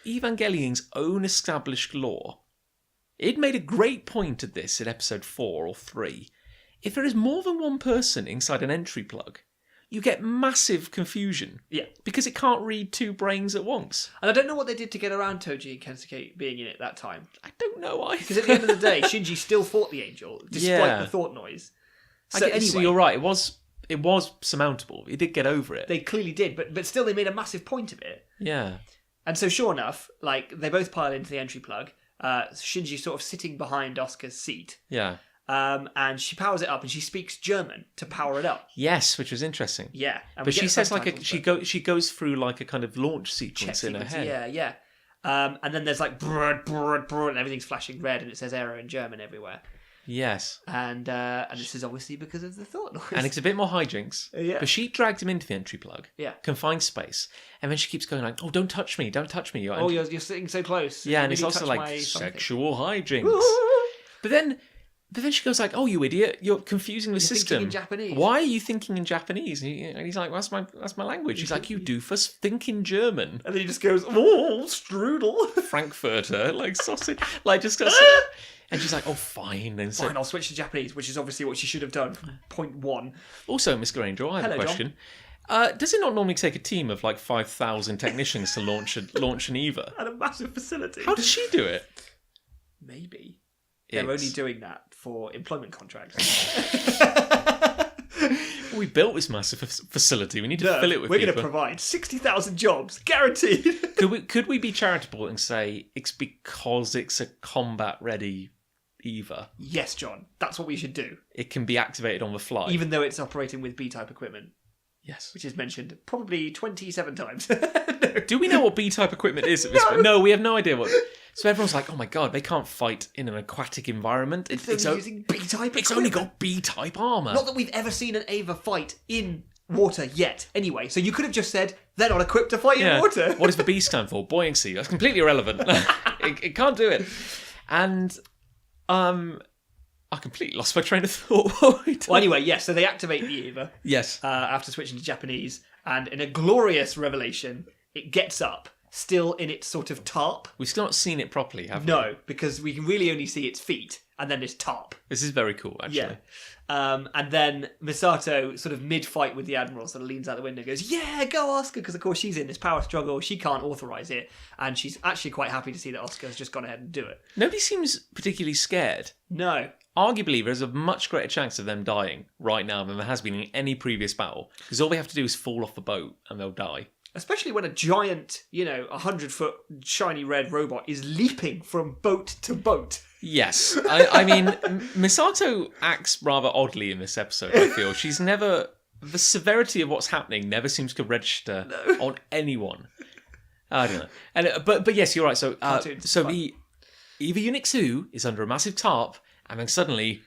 Evangelion's own established law, it made a great point of this in episode 4 or 3. If there is more than one person inside an entry plug, you get massive confusion. Yeah. Because it can't read 2 brains at once. And I don't know what they did to get around Toji and Kensuke being in it that time. I don't know either. Because at the end of the day, Shinji still fought the angel, despite the thought noise. So anyway, so you're right, it was surmountable. He did get over it. They clearly did, but still they made a massive point of it. Yeah. And so sure enough, like, they both pile into the entry plug. Shinji sort of sitting behind Asuka's seat. Yeah. And she powers it up and she speaks German to power it up. Yes, which was interesting. Yeah. But she says she goes through like a kind of launch sequence in her head. Yeah, yeah. And then there's like brrr, brrr, brrr, and everything's flashing red and it says error in German everywhere. Yes. And this is obviously because of the thought noise. And it's a bit more hijinks. Yeah. But she dragged him into the entry plug. Yeah. Confined space. And then she keeps going like, oh, don't touch me. You're sitting so close. Yeah, and it's also like sexual hijinks. But then she goes like, oh, you idiot, you're confusing the system. Thinking in Japanese. Why are you thinking in Japanese? And he's like, well, that's my language. He's like, you doofus, think in German. And then he just goes, oh, strudel. Frankfurter, like sausage. Like just goes... And she's like, oh, fine. And so, fine, I'll switch to Japanese, which is obviously what she should have done from point 1. Also, Mr. Angel, I have a question. Does it not normally take a team of like 5,000 technicians to launch an Eva? At a massive facility. How does she do it? Maybe. They're only doing that for employment contracts. We built this massive facility. We need to fill it with people. We're going to provide 60,000 jobs, guaranteed. Could we be charitable and say it's because it's a combat-ready Eva? Yes, John. That's what we should do. It can be activated on the fly. Even though it's operating with B-type equipment. Yes. Which is mentioned probably 27 times. No Do we know what B-type equipment is at this point? No, we have no idea what... So everyone's like, oh my god, they can't fight in an aquatic environment. It's only using B-type equipment. It's only got B-type armour. Not that we've ever seen an Ava fight in water yet. Anyway, so you could have just said, they're not equipped to fight in water. What does the B stand for? Buoyancy. That's completely irrelevant. It can't do it. And I completely lost my train of thought. Well, anyway, yes, so they activate the Eva. Yes. After switching to Japanese, and in a glorious revelation, it gets up, still in its sort of tarp. We've still not seen it properly, have we? No, because we can really only see its feet, and then its tarp. This is very cool, actually. Yeah. And then Misato, sort of mid-fight with the Admiral, sort of leans out the window and goes, yeah, go Asuka, because of course she's in this power struggle, she can't authorise it, and she's actually quite happy to see that Asuka has just gone ahead and do it. Nobody seems particularly scared. No. Arguably, there's a much greater chance of them dying right now than there has been in any previous battle, because all they have to do is fall off the boat and they'll die. Especially when a giant, 100-foot shiny red robot is leaping from boat to boat. Yes. I mean, Misato acts rather oddly in this episode, I feel. She's never... The severity of what's happening never seems to register on anyone. I don't know. But yes, you're right. So the Eva Unit 2 is under a massive tarp, and then suddenly...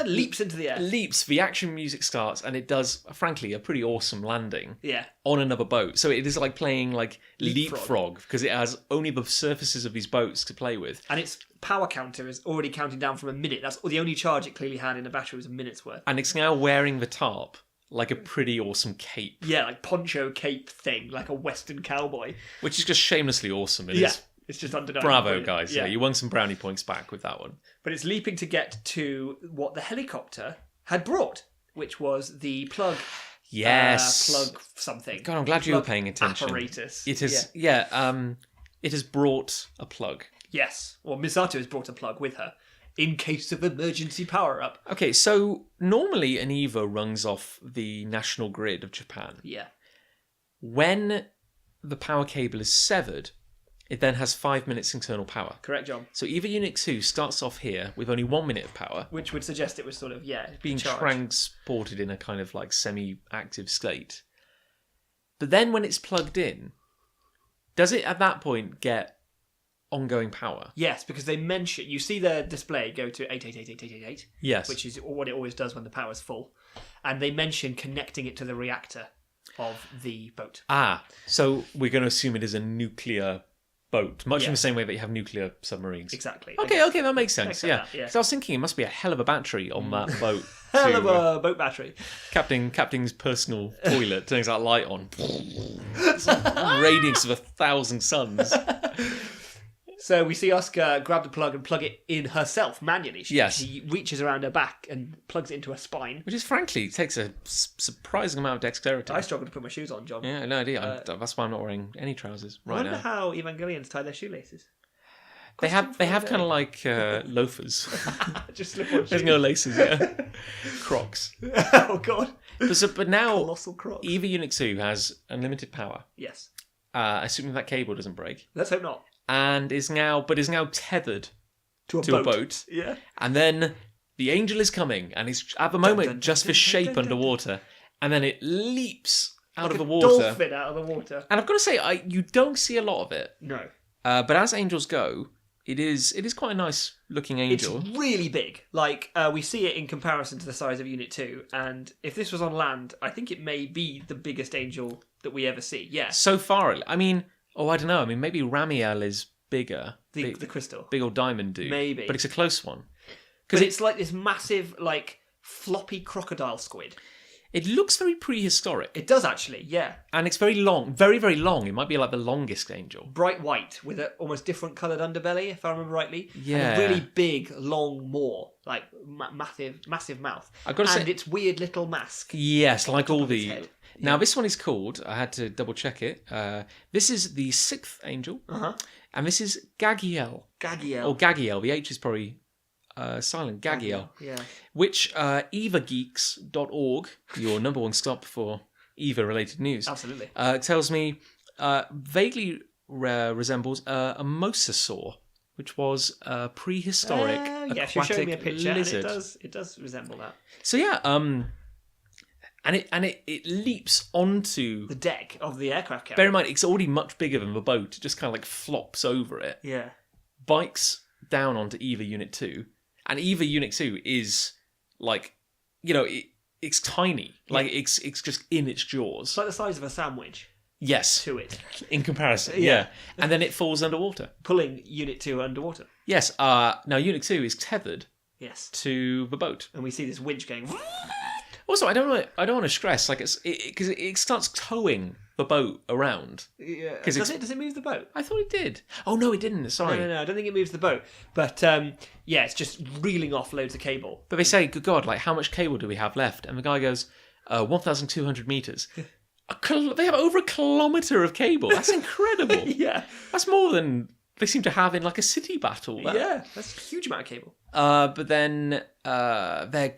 leaps into the air. The action music starts, and it does, frankly, a pretty awesome landing. Yeah. On another boat. So it is like playing like leapfrog, because it has only the surfaces of these boats to play with. And its power counter is already counting down from a minute. That's the only charge it clearly had in a battery was a minute's worth. And it's now wearing the tarp like a pretty awesome cape. Yeah, like poncho cape thing, like a Western cowboy. Which is just shamelessly awesome. It's just undeniable. Bravo, guys. Yeah, you won some brownie points back with that one. But it's leaping to get to what the helicopter had brought, which was the plug. Yes. Plug something. God, I'm glad you were paying attention. Apparatus. It is, it has brought a plug. Yes. Well, Misato has brought a plug with her in case of emergency power-up. Okay, so normally an Eva runs off the national grid of Japan. Yeah. When the power cable is severed, it then has 5 minutes internal power. Correct, John. So Eva Unit 2 starts off here with only 1 minute of power. Which would suggest it was sort of, being charged. transported in a kind of like semi-active state. But then when it's plugged in, does it at that point get ongoing power? Yes, because they mention, you see the display go to 88888888. Yes. Which is what it always does when the power's full. And they mention connecting it to the reactor of the boat. So we're going to assume it is a nuclear boat, much in the same way that you have nuclear submarines. Exactly. Okay, that makes sense. Yeah. Because I was thinking it must be a hell of a battery on that boat. Hell of a boat battery. Captain's personal toilet turns that light on. It's like a radiance of 1,000 suns. So we see Asuka grab the plug and plug it in herself manually. She reaches around her back and plugs it into her spine. Which is, frankly, takes a surprising amount of dexterity. I struggle to put my shoes on, John. Yeah, no idea. That's why I'm not wearing any trousers right now. I wonder how Evangelions tie their shoelaces. They have kind of like loafers. Just slip on shoes. There's no laces, yeah. Crocs. Oh, God. But now, Colossal Crocs. Eva Unit 2 has unlimited power. Yes. Assuming that cable doesn't break. Let's hope not. And is now tethered to a boat. Yeah. And then the angel is coming, and he's at the moment just for shape underwater, and then it leaps out of the water. Dolphin out of the water. And I've got to say, you don't see a lot of it. No. But as angels go, it is quite a nice looking angel. It's really big. Like we see it in comparison to the size of Unit 2, and if this was on land, I think it may be the biggest angel that we ever see. Yeah. So far, I mean. Oh, I don't know. I mean, maybe Ramiel is bigger. The crystal. Big old diamond dude. Maybe. But it's a close one. But it's like this massive, like, floppy crocodile squid. It looks very prehistoric. It does, actually, yeah. And it's very long. Very, very long. It might be like the longest angel. Bright white with an almost different coloured underbelly, if I remember rightly. Yeah. And a really big, long maw. Like, massive mouth. I've got to say, its weird little mask. Yes, like all the... Now, this one is called, I had to double check it, this is the 6th angel, and this is Gagiel. Or Gagiel, the H is probably silent, Gagiel. Yeah. Which evageeks.org, your number one stop for Eva-related news, absolutely, tells me vaguely resembles a mosasaur, which was a prehistoric aquatic you're showing me a picture, lizard. And it does resemble that. So yeah, And it leaps onto the deck of the aircraft carrier. Bear in mind, it's already much bigger than the boat. It just kind of like flops over it. Yeah. Bikes down onto EVA Unit 2. And EVA Unit 2 is like, it's tiny. Like, it's just in its jaws. It's like the size of a sandwich. Yes. To it. In comparison, yeah. And then it falls underwater. Pulling Unit 2 underwater. Yes. Now, Unit 2 is tethered to the boat. And we see this winch going... Also, I don't want to stress, like, because it starts towing the boat around. Yeah. Does it move the boat? I thought it did. Oh, no, it didn't. Sorry. No, I don't think it moves the boat. But, it's just reeling off loads of cable. But they say, good God, like, how much cable do we have left? And the guy goes, 1,200 metres. They have over 1 kilometre of cable. That's incredible. Yeah. That's more than they seem to have in, like, a city battle. Yeah, that's a huge amount of cable. But then they're...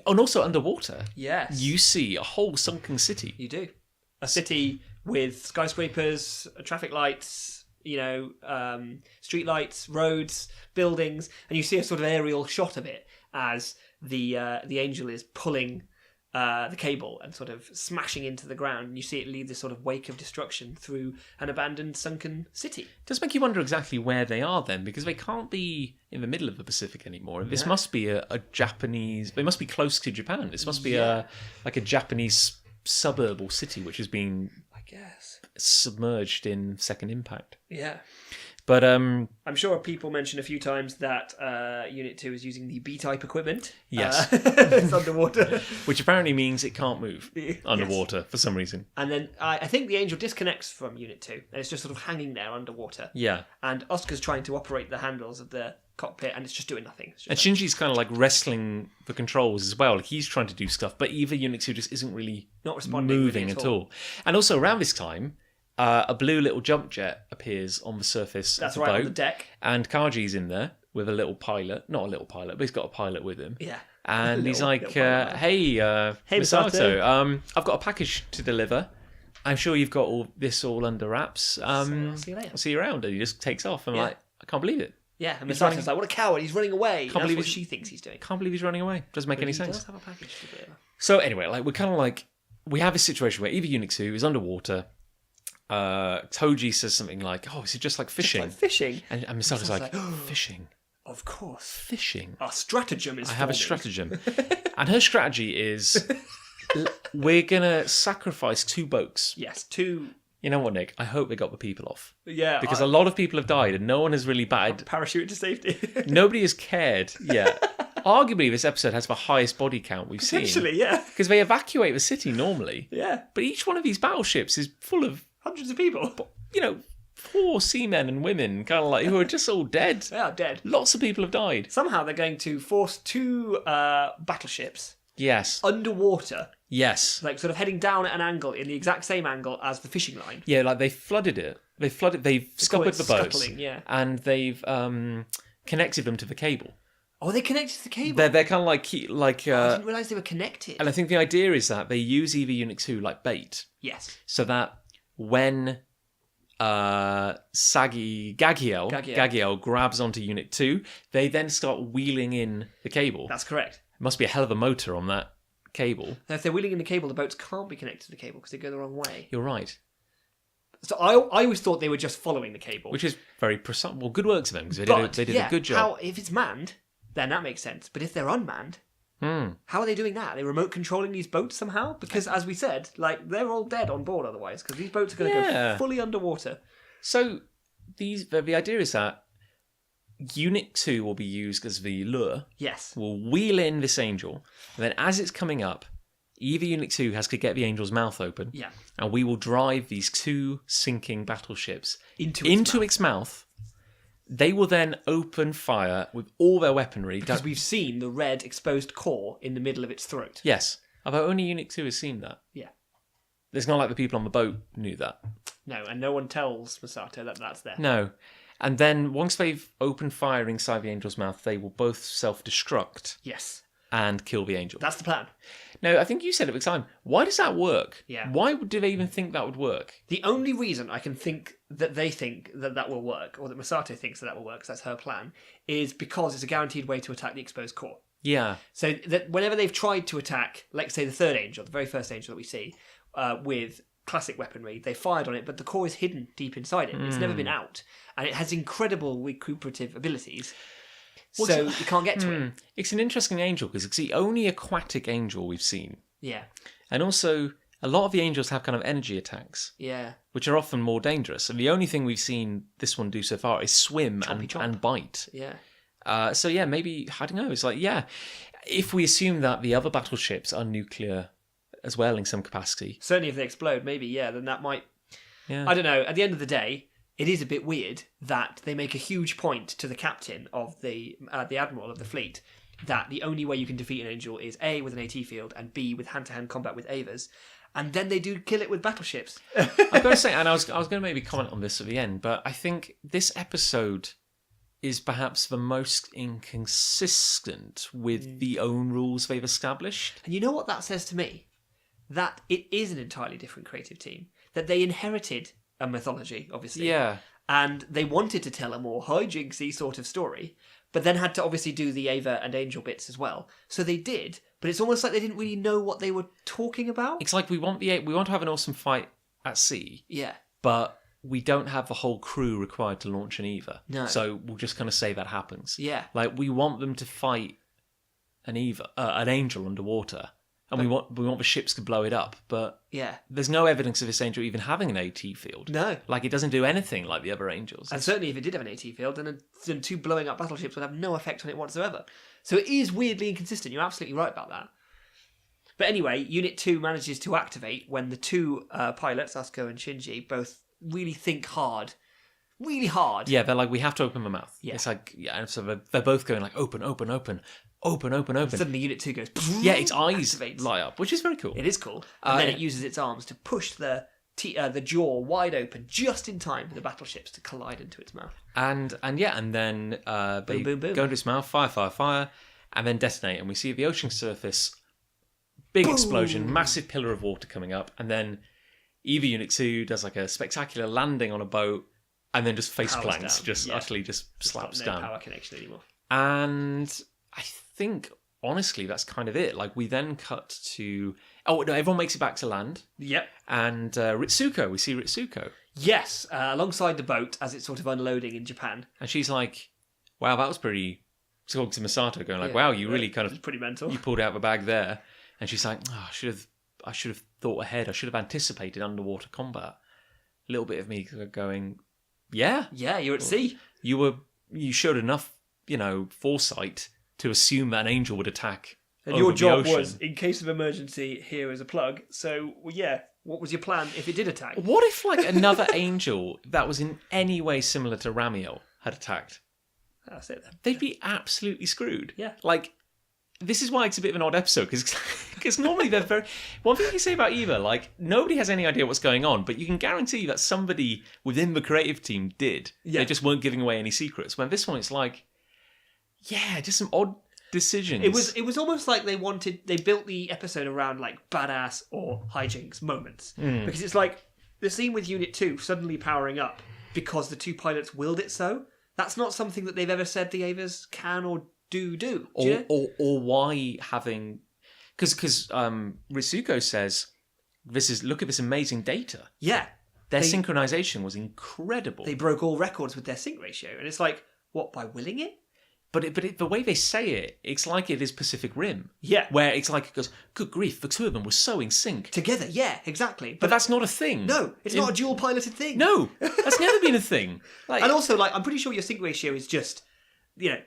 And also underwater. Yes. You see a whole sunken city. You do. A city with skyscrapers, traffic lights, street lights, roads, buildings, and you see a sort of aerial shot of it as the angel is pulling the cable and sort of smashing into the ground. And you see it leave this sort of wake of destruction through an abandoned, sunken city. It does make you wonder exactly where they are then, because they can't be in the middle of the Pacific anymore. This must be a Japanese... They must be close to Japan. This must be a Japanese suburb or city which has been, I guess, submerged in Second Impact. Yeah. But I'm sure people mentioned a few times that Unit 2 is using the B-type equipment. Yes. It's underwater. Which apparently means it can't move underwater for some reason. And then I think the Angel disconnects from Unit 2 and it's just sort of hanging there underwater. Yeah. And Asuka's trying to operate the handles of the cockpit and it's just doing nothing. And Shinji's kind of like wrestling the controls as well. Like he's trying to do stuff, but EVA Unit 2 just isn't really not responding moving at all. And also around this time, a blue little jump jet appears on the surface of the boat. On the deck. And Kaji's in there with a little pilot. Not a little pilot, but he's got a pilot with him. Yeah. And he's like, hey, Misato, I've got a package to deliver. I'm sure you've got all under wraps. I'll see you later. I'll see you around. And he just takes off. I'm like, I can't believe it. Yeah, and Misato's like, what a coward, he's running away. That's what she thinks he's doing. Can't believe he's running away. Doesn't make any sense. He does have a package to deliver. So anyway, we're kind of like, we have a situation where EVA Unit 2 is underwater. Toji says something like, "Oh, is it just like fishing?" Just like fishing, and Misato's like, "Fishing, of course, fishing. Our stratagem is. I have a stratagem, and her strategy is, we're gonna sacrifice 2 boats. Yes, 2. You know what, Nick? I hope they got the people off. Yeah, because a lot of people have died, and no one has really batted parachute to safety. Nobody has cared yet. Arguably, this episode has the highest body count we've seen. Actually, yeah, because they evacuate the city normally. Yeah, but each one of these battleships is full of hundreds of people. Poor seamen and women, kind of like, who are just all dead. They are dead. Lots of people have died. Somehow they're going to force 2 battleships. Yes. Underwater. Yes. Like sort of heading down at an angle, in the exact same angle as the fishing line. Yeah, like they flooded it. They've scuppered the boats. Yeah. And they've connected them to the cable. Oh, they connected to the cable? They're kind of like... I didn't realise they were connected. And I think the idea is that they use EVA Unit 2 like bait. Yes. So that when Gagiel grabs onto Unit 2, they then start wheeling in the cable. That's correct. It must be a hell of a motor on that cable. Now, if they're wheeling in the cable, the boats can't be connected to the cable because they go the wrong way. You're right. So I always thought they were just following the cable. Which is very precise. Well, good work to them because they did a good job. If it's manned, then that makes sense. But if they're unmanned... How are they doing that? Are they remote controlling these boats somehow? Because, as we said, they're all dead on board otherwise, because these boats are going to go fully underwater. So, the idea is that Unit 2 will be used as the lure. Yes. We'll wheel in this angel, and then as it's coming up, EVA Unit 2 has to get the angel's mouth open. Yeah. And we will drive these 2 sinking battleships into its mouth. They will then open fire with all their weaponry. Because we've seen the red exposed core in the middle of its throat. Yes. Although only Unit 2 has seen that. Yeah. It's not like the people on the boat knew that. No, and no one tells Misato that that's there. No. And then once they've opened fire inside the angel's mouth, they will both self-destruct. Yes. And kill the angel. That's the plan. Now, I think you said at the time, why does that work? Yeah. Why do they even think that would work? The only reason I can think that they think that will work, or that Misato thinks that will work, because that's her plan, is because it's a guaranteed way to attack the exposed core. Yeah. So that whenever they've tried to attack, like say the third angel, the very first angel that we see, with classic weaponry, they fired on it, but the core is hidden deep inside it. It's never been out. And it has incredible recuperative abilities. So you can't get to it. It's an interesting angel because it's the only aquatic angel we've seen. Yeah. And also, a lot of the angels have kind of energy attacks. Yeah. Which are often more dangerous. And the only thing we've seen this one do so far is swim and bite. Yeah. So yeah, maybe, I don't know, it's like, yeah, if we assume that the other battleships are nuclear as well in some capacity. Certainly if they explode, maybe, yeah, then that might... Yeah. I don't know, at the end of the day, it is a bit weird that they make a huge point to the captain of the admiral of the fleet that the only way you can defeat an angel is A, with an AT field, and B, with hand-to-hand combat with Avas. And then they do kill it with battleships. I've got to say, and I was going to maybe comment on this at the end, but I think this episode is perhaps the most inconsistent with the own rules they've established. And you know what that says to me? That it is an entirely different creative team. That they inherited a mythology, obviously. Yeah. And they wanted to tell a more hijinksy sort of story, but then had to obviously do the Ava and Angel bits as well. So they did, but it's almost like they didn't really know what they were talking about. It's like we want to have an awesome fight at sea. Yeah. But we don't have the whole crew required to launch an Eva. No. So we'll just kind of say that happens. Yeah. Like, we want them to fight an angel underwater. And we want the ships to blow it up, but there's no evidence of this angel even having an AT field. No. Like, it doesn't do anything like the other angels. And certainly if it did have an AT field, then two blowing up battleships would have no effect on it whatsoever. So it is weirdly inconsistent. You're absolutely right about that. But anyway, Unit 2 manages to activate when the two pilots, Asuka and Shinji, both really think hard. Really hard. Yeah, they're like, we have to open the mouth. Yeah. It's like, yeah, and so they're both going like, open, open, open. Open, open, open. Suddenly Unit 2 goes... Yeah, its eyes activates. light up, which is very cool. It is cool. And then it uses its arms to push the jaw wide open just in time for the battleships to collide into its mouth. And then they boom, boom. go into its mouth, fire, and then detonate. And we see the ocean surface, big explosion, massive pillar of water coming up. And then Eva Unit 2 does like a spectacular landing on a boat and then just face plants, utterly slaps down. No power connection anymore. And I think, honestly, that's kind of it. Like, we then cut to... Oh, no, everyone makes it back to land. Yep. And Ritsuko, we see Ritsuko. Yes, alongside the boat as it's sort of unloading in Japan. And she's like, wow, that was pretty... Talking to Masato, going like, wow, you really kind of... pretty mental. You pulled out the bag there. And she's like, oh, I should have thought ahead. I should have anticipated underwater combat. A little bit of me going, yeah. Yeah, you're at sea. You showed enough, foresight to assume that an angel would attack. And your job was, in case of emergency, here is a plug. So, what was your plan if it did attack? What if, another angel that was in any way similar to Ramiel had attacked? That's it then. They'd be absolutely screwed. Yeah. This is why it's a bit of an odd episode, because normally they're very... One thing you say about Eva, nobody has any idea what's going on, but you can guarantee that somebody within the creative team did. Yeah. They just weren't giving away any secrets. When this one, it's just some odd decisions. It was almost like they built the episode around badass or hijinks moments. Because it's like the scene with Unit 2 suddenly powering up because the two pilots willed it so. That's not something that they've ever said the Avas can or do. Or why having... Because Ritsuko says, look at this amazing data. Yeah. Their synchronization was incredible. They broke all records with their sync ratio. And it's like, what, by willing it? But the way they say it, it's like it is Pacific Rim. Yeah. Where it's like, it goes, good grief, the two of them were so in sync. Together, yeah, exactly. But that's not a thing. No, it's not a dual-piloted thing. No, that's never been a thing. And also, I'm pretty sure your sync ratio is just,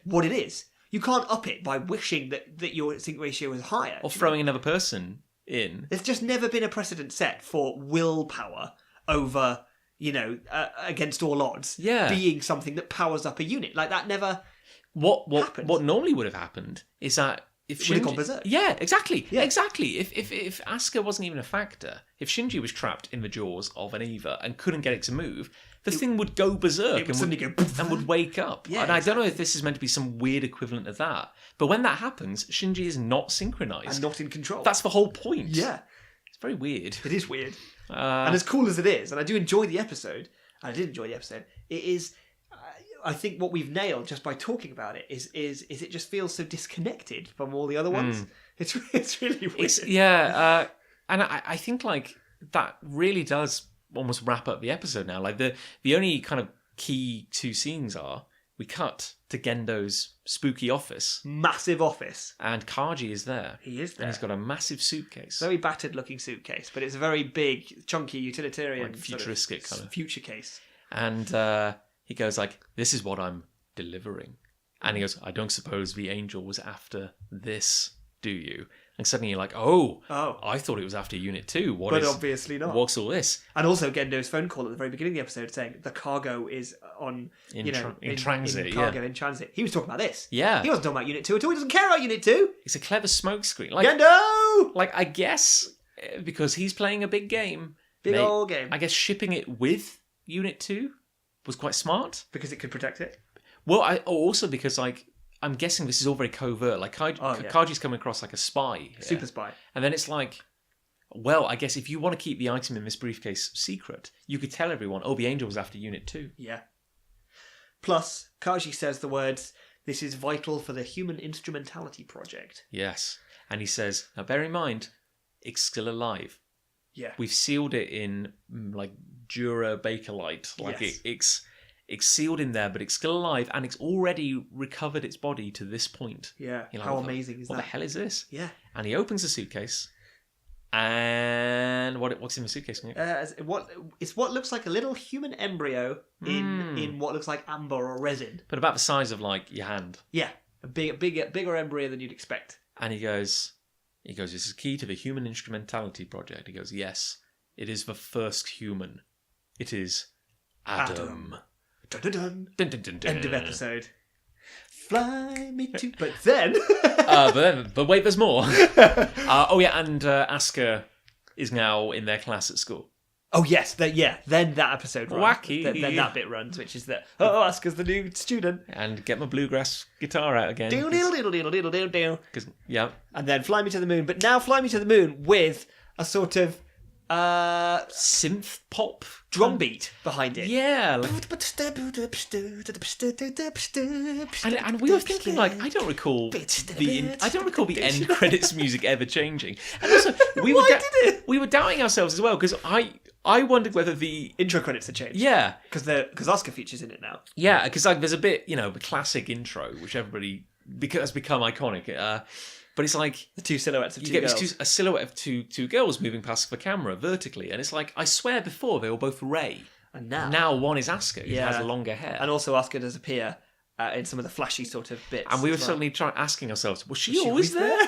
what it is. You can't up it by wishing that your sync ratio is higher. Or throwing another person in. There's just never been a precedent set for willpower over, against all odds. Yeah. Being something that powers up a unit. That never... What normally would have happened is that if Shinji... would have gone berserk. Yeah, exactly. Yeah. Exactly. If Asuka wasn't even a factor, if Shinji was trapped in the jaws of an Eva and couldn't get it to move, the thing would go berserk and would wake up. Yeah, and I don't know if this is meant to be some weird equivalent of that. But when that happens, Shinji is not synchronized. And not in control. That's the whole point. Yeah. It's very weird. It is weird. And as cool as it is, and I do enjoy the episode, and I did enjoy the episode, it is... I think what we've nailed just by talking about it is it just feels so disconnected from all the other ones. It's really weird. And I think like that really does almost wrap up the episode now. Like the only kind of key two scenes are we cut to Gendo's spooky office. Massive office. And Kaji is there. He is there. And he's got a massive suitcase. Very battered looking suitcase, but it's a very big, chunky, utilitarian, like futuristic kind of future case. And he goes like, this is what I'm delivering. And he goes, I don't suppose the angel was after this, do you? And suddenly you're like, oh, I thought it was after Unit 2. But obviously not. What's all this? And also Gendo's phone call at the very beginning of the episode saying the cargo is in transit. In transit. He was talking about this. Yeah. He wasn't talking about Unit 2 at all. He doesn't care about Unit 2. It's a clever smokescreen. Like, Gendo! Like, I guess, because he's playing a big game. Old game. I guess shipping it with Unit 2 was quite smart. Because it could protect it? Well, also because, like, I'm guessing this is all very covert. Like, Kaji's coming across like a spy. Here. Super spy. And then it's like, well, I guess if you want to keep the item in this briefcase secret, you could tell everyone, the angel was after Unit 2. Yeah. Plus, Kaji says the words, this is vital for the Human Instrumentality Project. Yes. And he says, now bear in mind, it's still alive. Yeah. We've sealed it in, like, Dura Bakelite. Like, yes. It's sealed in there, but it's still alive, and it's already recovered its body to this point. Yeah, like, how amazing is that? What the hell is this? Yeah. And he opens the suitcase, and what's in the suitcase? It's what looks like a little human embryo in what looks like amber or resin. But about the size of, like, your hand. Yeah, a bigger embryo than you'd expect. And he goes, this is key to the Human Instrumentality Project. He goes, yes, it is the first human. It is Adam. Dun, dun, dun. Dun, dun, dun, dun. End of episode. Fly me to... But then... but wait, there's more. And Asuka is now in their class at school. Oh, yes. Then that episode runs. Wacky. Then that bit runs, which is that, Asuka's the new student. And get my bluegrass guitar out again. Diddle. Yeah. And then Fly Me to the Moon. But now Fly Me to the Moon with a sort of... synth pop drum beat behind it. Yeah. Like... and we were thinking, like, I don't recall the end credits music ever changing. And also, we were doubting ourselves as well, because I wondered whether the intro credits had changed. Yeah. Because Asuka features in it now. Yeah, because like there's a bit, the classic intro, which everybody has become iconic. But it's like... the two silhouettes of two girls. You get a silhouette of two girls moving past the camera vertically. And it's like, I swear before they were both Rey. And now... now one is Asuka, who has longer hair. And also Asuka does appear in some of the flashy sort of bits. And we were suddenly asking ourselves, was she always there?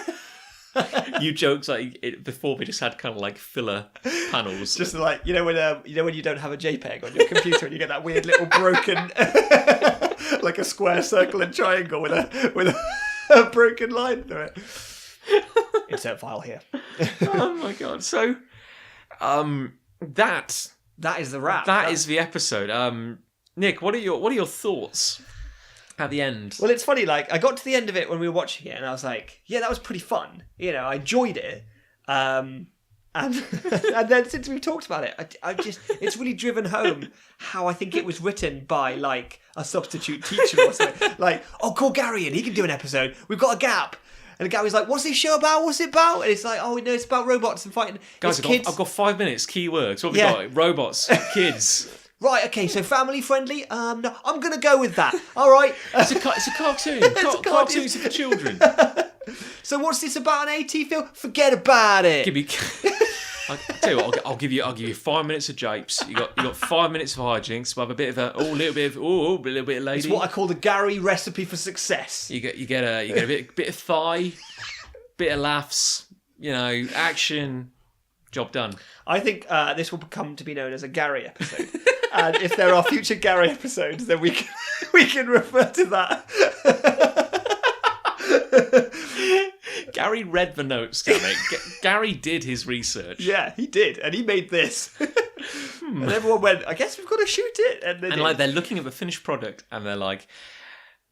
You joked like before we just had kind of like filler panels. Just like, when you don't have a JPEG on your computer and you get that weird little broken... like a square, circle and triangle with a broken line through it. Insert file here. Oh my god! So, that is the wrap. That is the episode. Nick, what are your thoughts at the end? Well, it's funny. Like, I got to the end of it when we were watching it, and I was like, "Yeah, that was pretty fun." I enjoyed it. And then since we've talked about it, it's really driven home how I think it was written by like a substitute teacher or something. Like, call Gary in, he can do an episode. We've got a gap. And Gary's like, what's this show about? What's it about? And it's like, no, it's about robots and fighting. Guys, I've got 5 minutes, keywords. What have we got? Robots, kids. Right, okay, so family friendly? No, I'm going to go with that. All right. It's a cartoon. Cartoons for children. So what's this about an AT film? Forget about it. I'll tell you what, I'll give you 5 minutes of japes. You got 5 minutes of hijinks. We'll have a bit of a little bit of lady. It's what I call the Gary recipe for success. You get a bit of thigh, bit of laughs, action. Job done. I think this will come to be known as a Gary episode. And if there are future Gary episodes, then we can refer to that. Gary read the notes, damn it. Gary did his research. Yeah, he did, and he made this. And everyone went, I guess we've got to shoot it. And like they're looking at the finished product, and they're like,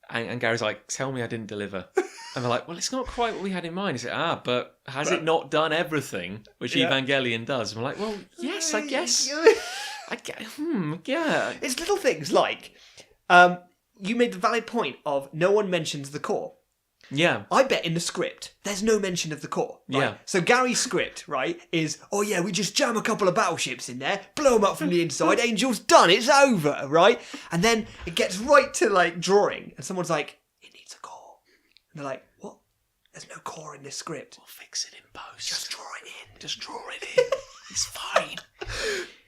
and Gary's like, tell me I didn't deliver. And they're like, well, it's not quite what we had in mind. He said, but has it not done everything, which Evangelion does? And we're like, well, yes, I guess. Yeah. It's little things like, you made the valid point of no one mentions the core. Yeah. I bet in the script, there's no mention of the core. Right? Yeah. So Gary's script, right, is, oh yeah, we just jam a couple of battleships in there, blow them up from the inside, Angel's done, it's over, right? And then it gets right to, like, drawing, and someone's like, it needs a core. And they're like, what? There's no core in this script. We'll fix it in post. Just draw it in. Just draw it in. It's fine.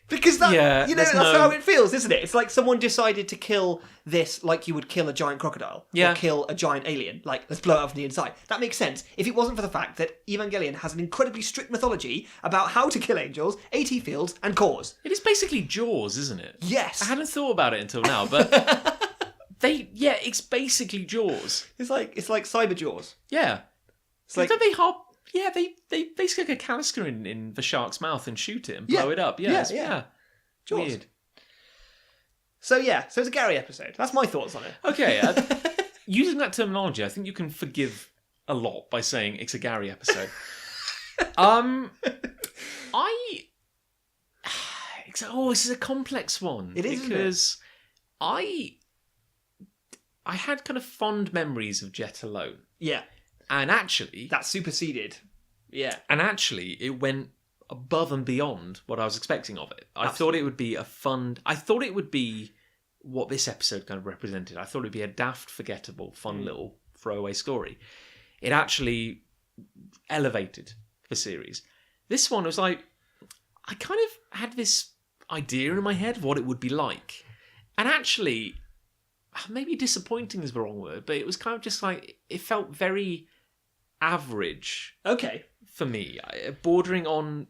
Because that, that's no... how it feels, isn't it? It's like someone decided to kill this like you would kill a giant crocodile. Yeah. Or kill a giant alien. Like, let's blow it up from the inside. That makes sense if it wasn't for the fact that Evangelion has an incredibly strict mythology about how to kill angels, AT fields, and cores. It is basically Jaws, isn't it? Yes. I hadn't thought about it until now, but it's basically Jaws. It's like Cyber Jaws. Yeah. It's like, don't they hop? Yeah, they stick a canister in the shark's mouth and shoot it and blow it up. Yeah. Jaws. Weird. So it's a Gary episode. That's my thoughts on it. Okay, using that terminology, I think you can forgive a lot by saying it's a Gary episode. This is a complex one. It is, because I had kind of fond memories of Jet Alone. Yeah. And actually... that superseded. Yeah. And actually, it went above and beyond what I was expecting of it. I thought it would be I thought it would be what this episode kind of represented. I thought it would be a daft, forgettable, fun little throwaway story. It actually elevated the series. This one was like... I kind of had this idea in my head of what it would be like. And actually... maybe disappointing is the wrong word, but it was kind of just like... it felt very... average. Okay. For me, bordering on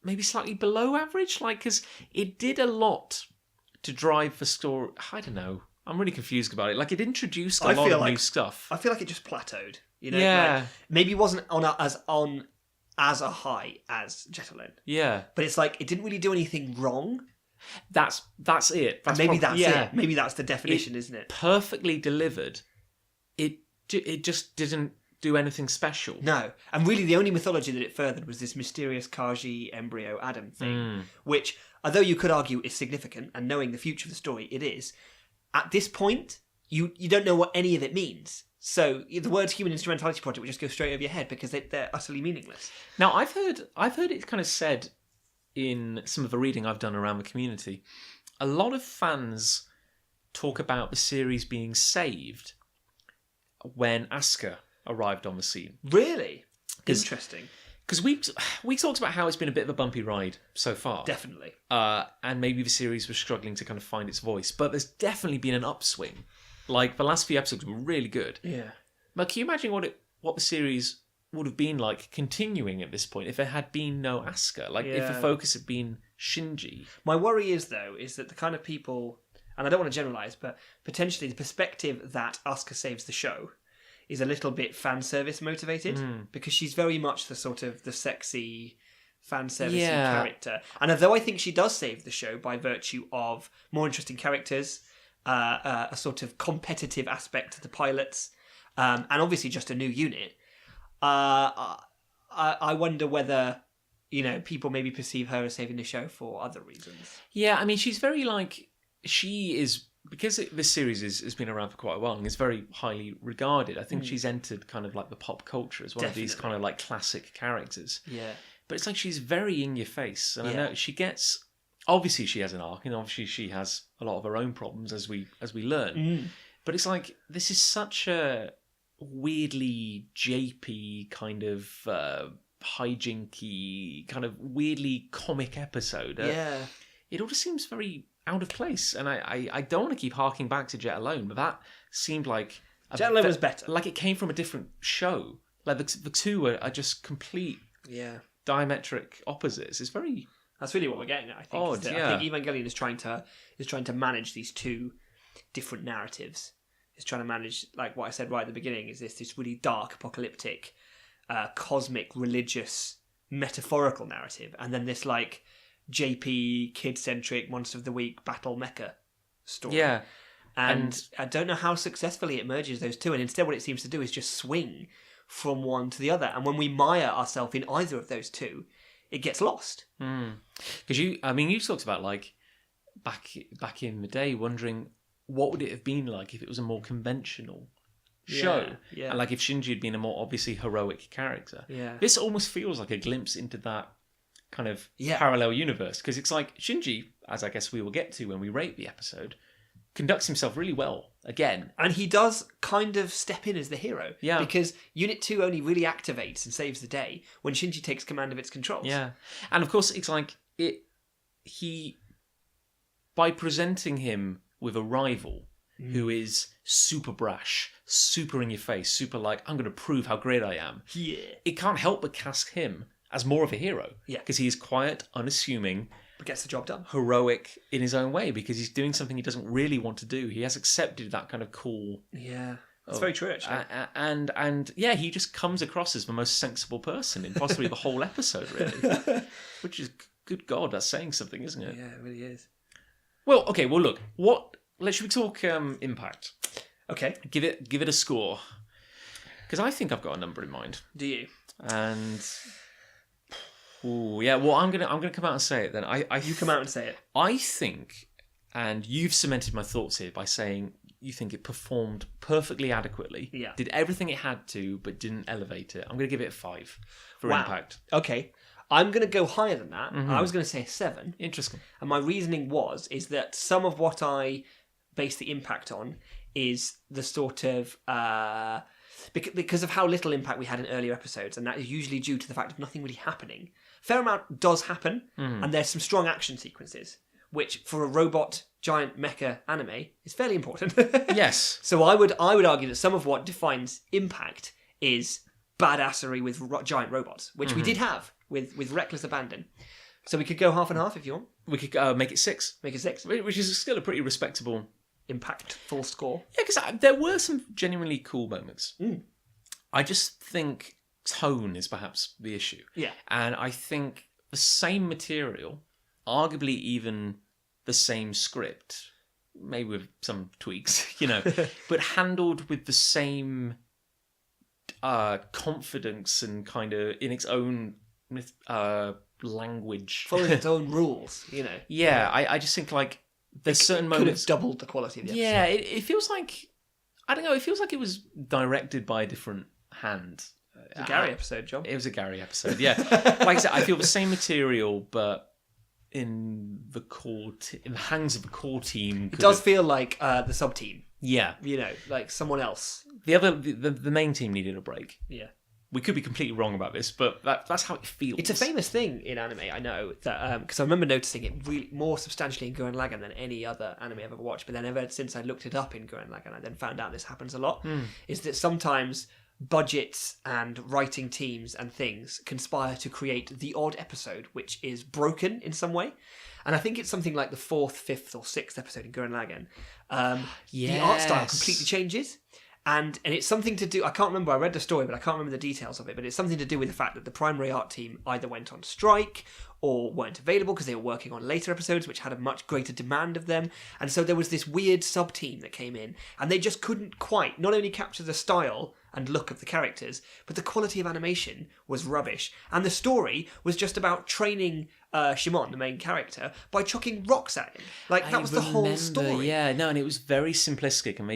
maybe slightly below average, like, because it did a lot to drive the story. I don't know. I'm really confused about it. Like, it introduced a lot of new stuff. I feel like it just plateaued. You know, yeah. Like, maybe it wasn't on as a high as Jet Alone. Yeah, but it's like it didn't really do anything wrong. That's it. That's it. Maybe that's the definition, isn't it? Perfectly delivered. It just didn't do anything special. No. And really the only mythology that it furthered was this mysterious Kaji embryo Adam thing, which, although you could argue is significant, and knowing the future of the story, it is, at this point, you don't know what any of it means. So the words human instrumentality project would just go straight over your head because they're utterly meaningless. Now, I've heard it kind of said in some of the reading I've done around the community, a lot of fans talk about the series being saved when Asuka arrived on the scene. Really? Interesting. Because we talked about how it's been a bit of a bumpy ride so far. Definitely. And maybe the series was struggling to kind of find its voice. But there's definitely been an upswing. Like, the last few episodes were really good. Yeah. But can you imagine what the series would have been like continuing at this point if there had been no Asuka? Like, if the focus had been Shinji. My worry is that the kind of people, and I don't want to generalise, but potentially the perspective that Asuka saves the show is a little bit fan service motivated because she's very much the sort of the sexy fan service character. And although I think she does save the show by virtue of more interesting characters, a sort of competitive aspect to the pilots, and obviously just a new unit, I wonder whether, people maybe perceive her as saving the show for other reasons. Yeah, I mean, she's very she is... because this series has been around for quite a while and is very highly regarded, I think she's entered kind of like the pop culture as one of these kind of like classic characters. Yeah. But it's like she's very in your face. And I know she gets... obviously she has an arc and obviously she has a lot of her own problems as we learn. But it's like, this is such a weirdly japey kind of hijinky, kind of weirdly comic episode. It all just seems very... out of place, and I don't want to keep harking back to Jet Alone, but that seemed like Jet Alone was better. Like it came from a different show. Like the two are just complete diametric opposites. It's very... that's really what we're getting at. I think. Odd, I think Evangelion is trying to manage these two different narratives. It's trying to manage, like what I said right at the beginning, is this really dark, apocalyptic, cosmic, religious, metaphorical narrative, and then this like JP, kid-centric, monster of the week, battle mecha story. Yeah. And I don't know how successfully it merges those two, and instead what it seems to do is just swing from one to the other. And when we mire ourselves in either of those two, it gets lost. Because you talked about like back in the day wondering what would it have been like if it was a more conventional show? Yeah. And like if Shinji had been a more obviously heroic character. Yeah. This almost feels like a glimpse into that kind of parallel universe, because it's like Shinji, as I guess we will get to when we rate the episode, conducts himself really well again. And he does kind of step in as the hero. Yeah. Because Unit 2 only really activates and saves the day when Shinji takes command of its controls. Yeah. And of course, it's like, by presenting him with a rival who is super brash, super in your face, super like, I'm going to prove how great I am. Yeah. It can't help but cast him as more of a hero. Yeah. Because he is quiet, unassuming, But gets the job done. heroic in his own way, because he's doing something he doesn't really want to do. He has accepted that kind of cool... Yeah. That's very true, actually. And yeah, he just comes across as the most sensible person in possibly the whole episode, really. Which is, good God, that's saying something, isn't it? Yeah, it really is. Well, okay, well, look, should we talk impact? Okay. Give it a score. Because I think I've got a number in mind. Do you? And... Ooh, yeah, well, I'm gonna come out and say it then. You come out and say it. I think, and you've cemented my thoughts here by saying you think it performed perfectly adequately. Yeah. Did everything it had to, but didn't elevate it. I'm going to give it a 5 for impact. Okay. I'm going to go higher than that. I was going to say a 7. Interesting. And my reasoning is that some of what I base the impact on is the sort of... because of how little impact we had in earlier episodes, and that is usually due to the fact of nothing really happening. Fair amount does happen, and there's some strong action sequences, which for a robot giant mecha anime is fairly important. Yes. So I would argue that some of what defines impact is badassery with giant robots, which we did have with reckless abandon. So we could go half and half if you want. We could make it 6. Make it 6. Which is still a pretty respectable... Impact full score. Yeah, because there were some genuinely cool moments. I just think tone is perhaps the issue. Yeah. And I think the same material, arguably even the same script, maybe with some tweaks, but handled with the same confidence and kind of in its own language. Following its own rules, Yeah, I just think like there's certain moments... Could have doubled the quality of the episode. Yeah, it feels like... I don't know, it feels like it was directed by a different hand. It was a Gary episode, John. It was a Gary episode, yeah. Like I said, I feel the same material, but in the hands of the core team. It does feel like the sub-team. Yeah. Like someone else. The main team needed a break. Yeah. We could be completely wrong about this, but that's how it feels. It's a famous thing in anime, I know, that because I remember noticing it really more substantially in Gurren Lagann than any other anime I've ever watched. But then ever since I looked it up in Gurren Lagann, I then found out this happens a lot. Is that sometimes budgets and writing teams and things conspire to create the odd episode which is broken in some way. And I think it's something like the 4th, 5th, or 6th episode in Gurren Lagann. The art style completely changes. And it's something to do... I can't remember. I read the story, but I can't remember the details of it. But it's something to do with the fact that the primary art team either went on strike or weren't available because they were working on later episodes, which had a much greater demand of them. And so there was this weird sub-team that came in, and they just couldn't quite not only capture the style and look of the characters, but the quality of animation was rubbish. And the story was just about training Shimon, the main character, by chucking rocks at him. Like, that was the whole story. Yeah, no, and it was very simplistic, and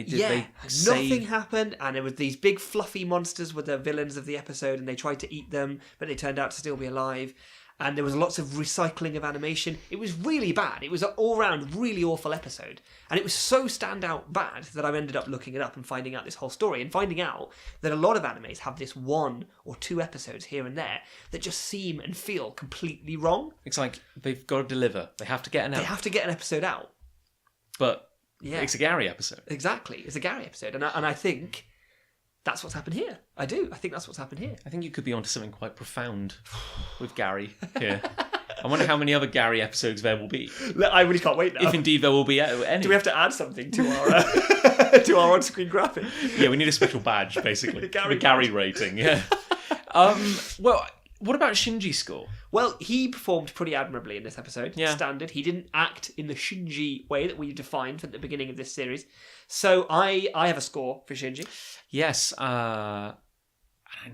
nothing happened, and there was these big fluffy monsters were the villains of the episode, and they tried to eat them, but they turned out to still be alive. And there was lots of recycling of animation. It was really bad. It was an all-round really awful episode. And it was so standout bad that I ended up looking it up and finding out this whole story and finding out that a lot of animes have this 1 or 2 episodes here and there that just seem and feel completely wrong. It's like they've got to deliver. They have to get an episode out. But it's a Gary episode. Exactly. It's a Gary episode. And I think... that's what's happened here. I do. I think that's what's happened here. I think you could be onto something quite profound with Gary here. I wonder how many other Gary episodes there will be. I really can't wait now. If indeed there will be any. Do we have to add something to our to our on-screen graphic? Yeah, we need a special badge, basically. The Gary rating, yeah. Well, what about Shinji's score? Well, he performed pretty admirably in this episode. Yeah. Standard. He didn't act in the Shinji way that we defined at the beginning of this series. So I have a score for Shinji. Yes. I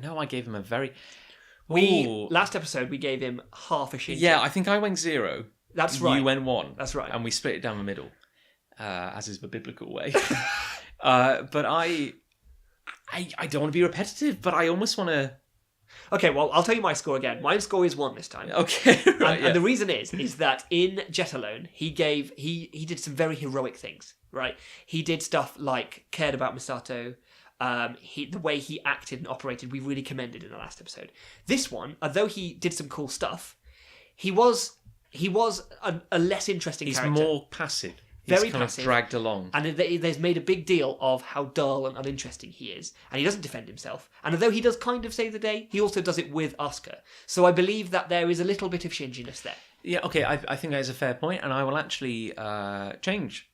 know I gave him a very... Last episode, we gave him half a Shinji. Yeah, I think I went 0. That's right. You went 1. That's right. And we split it down the middle. as is the biblical way. But I don't want to be repetitive, but I almost want to... Okay, well, I'll tell you my score again. My score is 1 this time. Okay, right, and the reason is that in Jet Alone, he did some very heroic things, right? He did stuff like cared about Misato. The way he acted and operated, we really commended in the last episode. This one, although he did some cool stuff, he was a less interesting character. He's more passive. Very kind passive. Of dragged along. And there's made a big deal of how dull and uninteresting he is. And he doesn't defend himself. And although he does kind of save the day, he also does it with Asuka. So I believe that there is a little bit of Shinji-ness there. Yeah, okay, I think that is a fair point, and I will actually change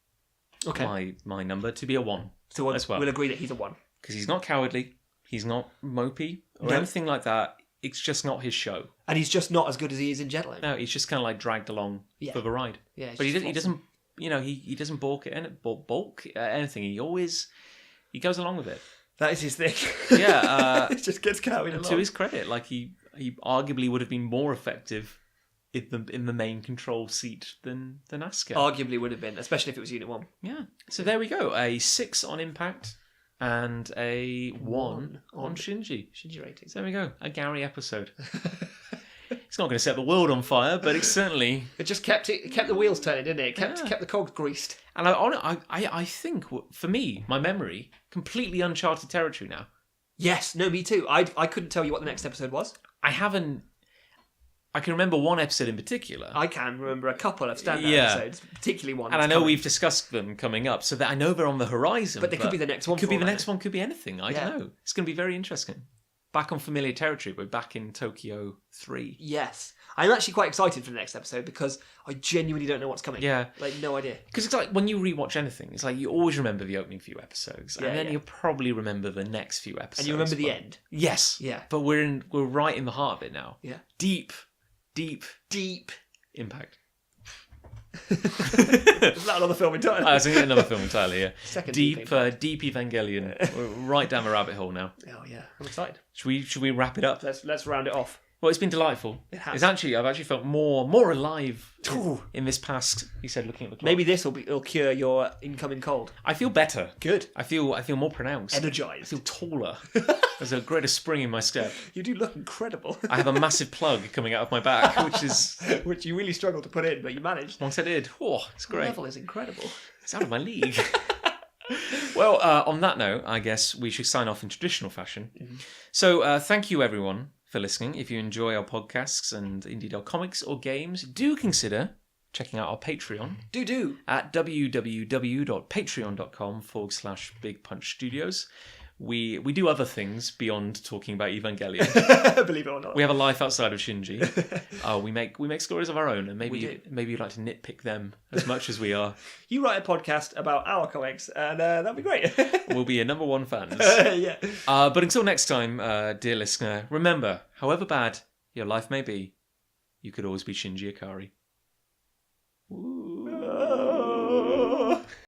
my number to be a 1 so as well. We'll agree that he's a 1. Because he's not cowardly, he's not mopey, or anything like that. It's just not his show. And he's just not as good as he is in Jet Alone. No, he's just kind of like dragged along for the ride. Yeah, but he doesn't... You know, he doesn't balk at anything. He goes along with it. That is his thing. Yeah. It just gets carried along. To his credit, like he arguably would have been more effective in the main control seat than Asuka. Arguably would have been, especially if it was Unit 1. Yeah. So there we go. A 6 on Impact and a 1 on Shinji. Shinji rating. So there we go. A Gary episode. It's not going to set the world on fire, but it's certainly... It just kept the wheels turning, didn't it? It kept the cogs greased. And I think, for me, my memory, completely uncharted territory now. Yes, no, me too. I couldn't tell you what the next episode was. I can remember one episode in particular. I can remember a couple of standout episodes, particularly one. And I know we've discussed them coming up, so that I know they're on the horizon. But they could be the next one. Could be the next one, could be anything. I don't know. It's going to be very interesting. Back on familiar territory. We're back in Tokyo 3. Yes. I'm actually quite excited for the next episode because I genuinely don't know what's coming. Yeah. Like, no idea. Because it's like when you rewatch anything, it's like you always remember the opening few episodes. And then you probably remember the next few episodes. And you remember the end. Yes. Yeah. But we're right in the heart of it now. Yeah. Deep Impact. Is that another film entirely? I think another film entirely, yeah. Second deep Evangelion. We're right down the rabbit hole now. Oh yeah, I'm excited. Should we wrap it up? Let's round it off. Well, it's been delightful. It has. I've actually felt more alive in this past. He said, looking at the clock. Maybe this will cure your incoming cold. I feel better. Good. I feel more pronounced. Energized. I feel taller. There's a greater spring in my step. You do look incredible. I have a massive plug coming out of my back, which you really struggled to put in, but you managed. Once I did. Oh, it's great. The level is incredible. It's out of my league. Well, on that note, I guess we should sign off in traditional fashion. Mm-hmm. So, thank you everyone for listening. If you enjoy our podcasts and indeed our comics or games, do consider checking out our Patreon. Do. At www.patreon.com/Big Punch Studios. We do other things beyond talking about Evangelion. Believe it or not. We have a life outside of Shinji. We make stories of our own, and maybe you'd like to nitpick them as much as we are. You write a podcast about our comics, and that'd be great. We'll be your number one fans. Yeah. But until next time, dear listener, remember, however bad your life may be, you could always be Shinji Ikari. Ooh.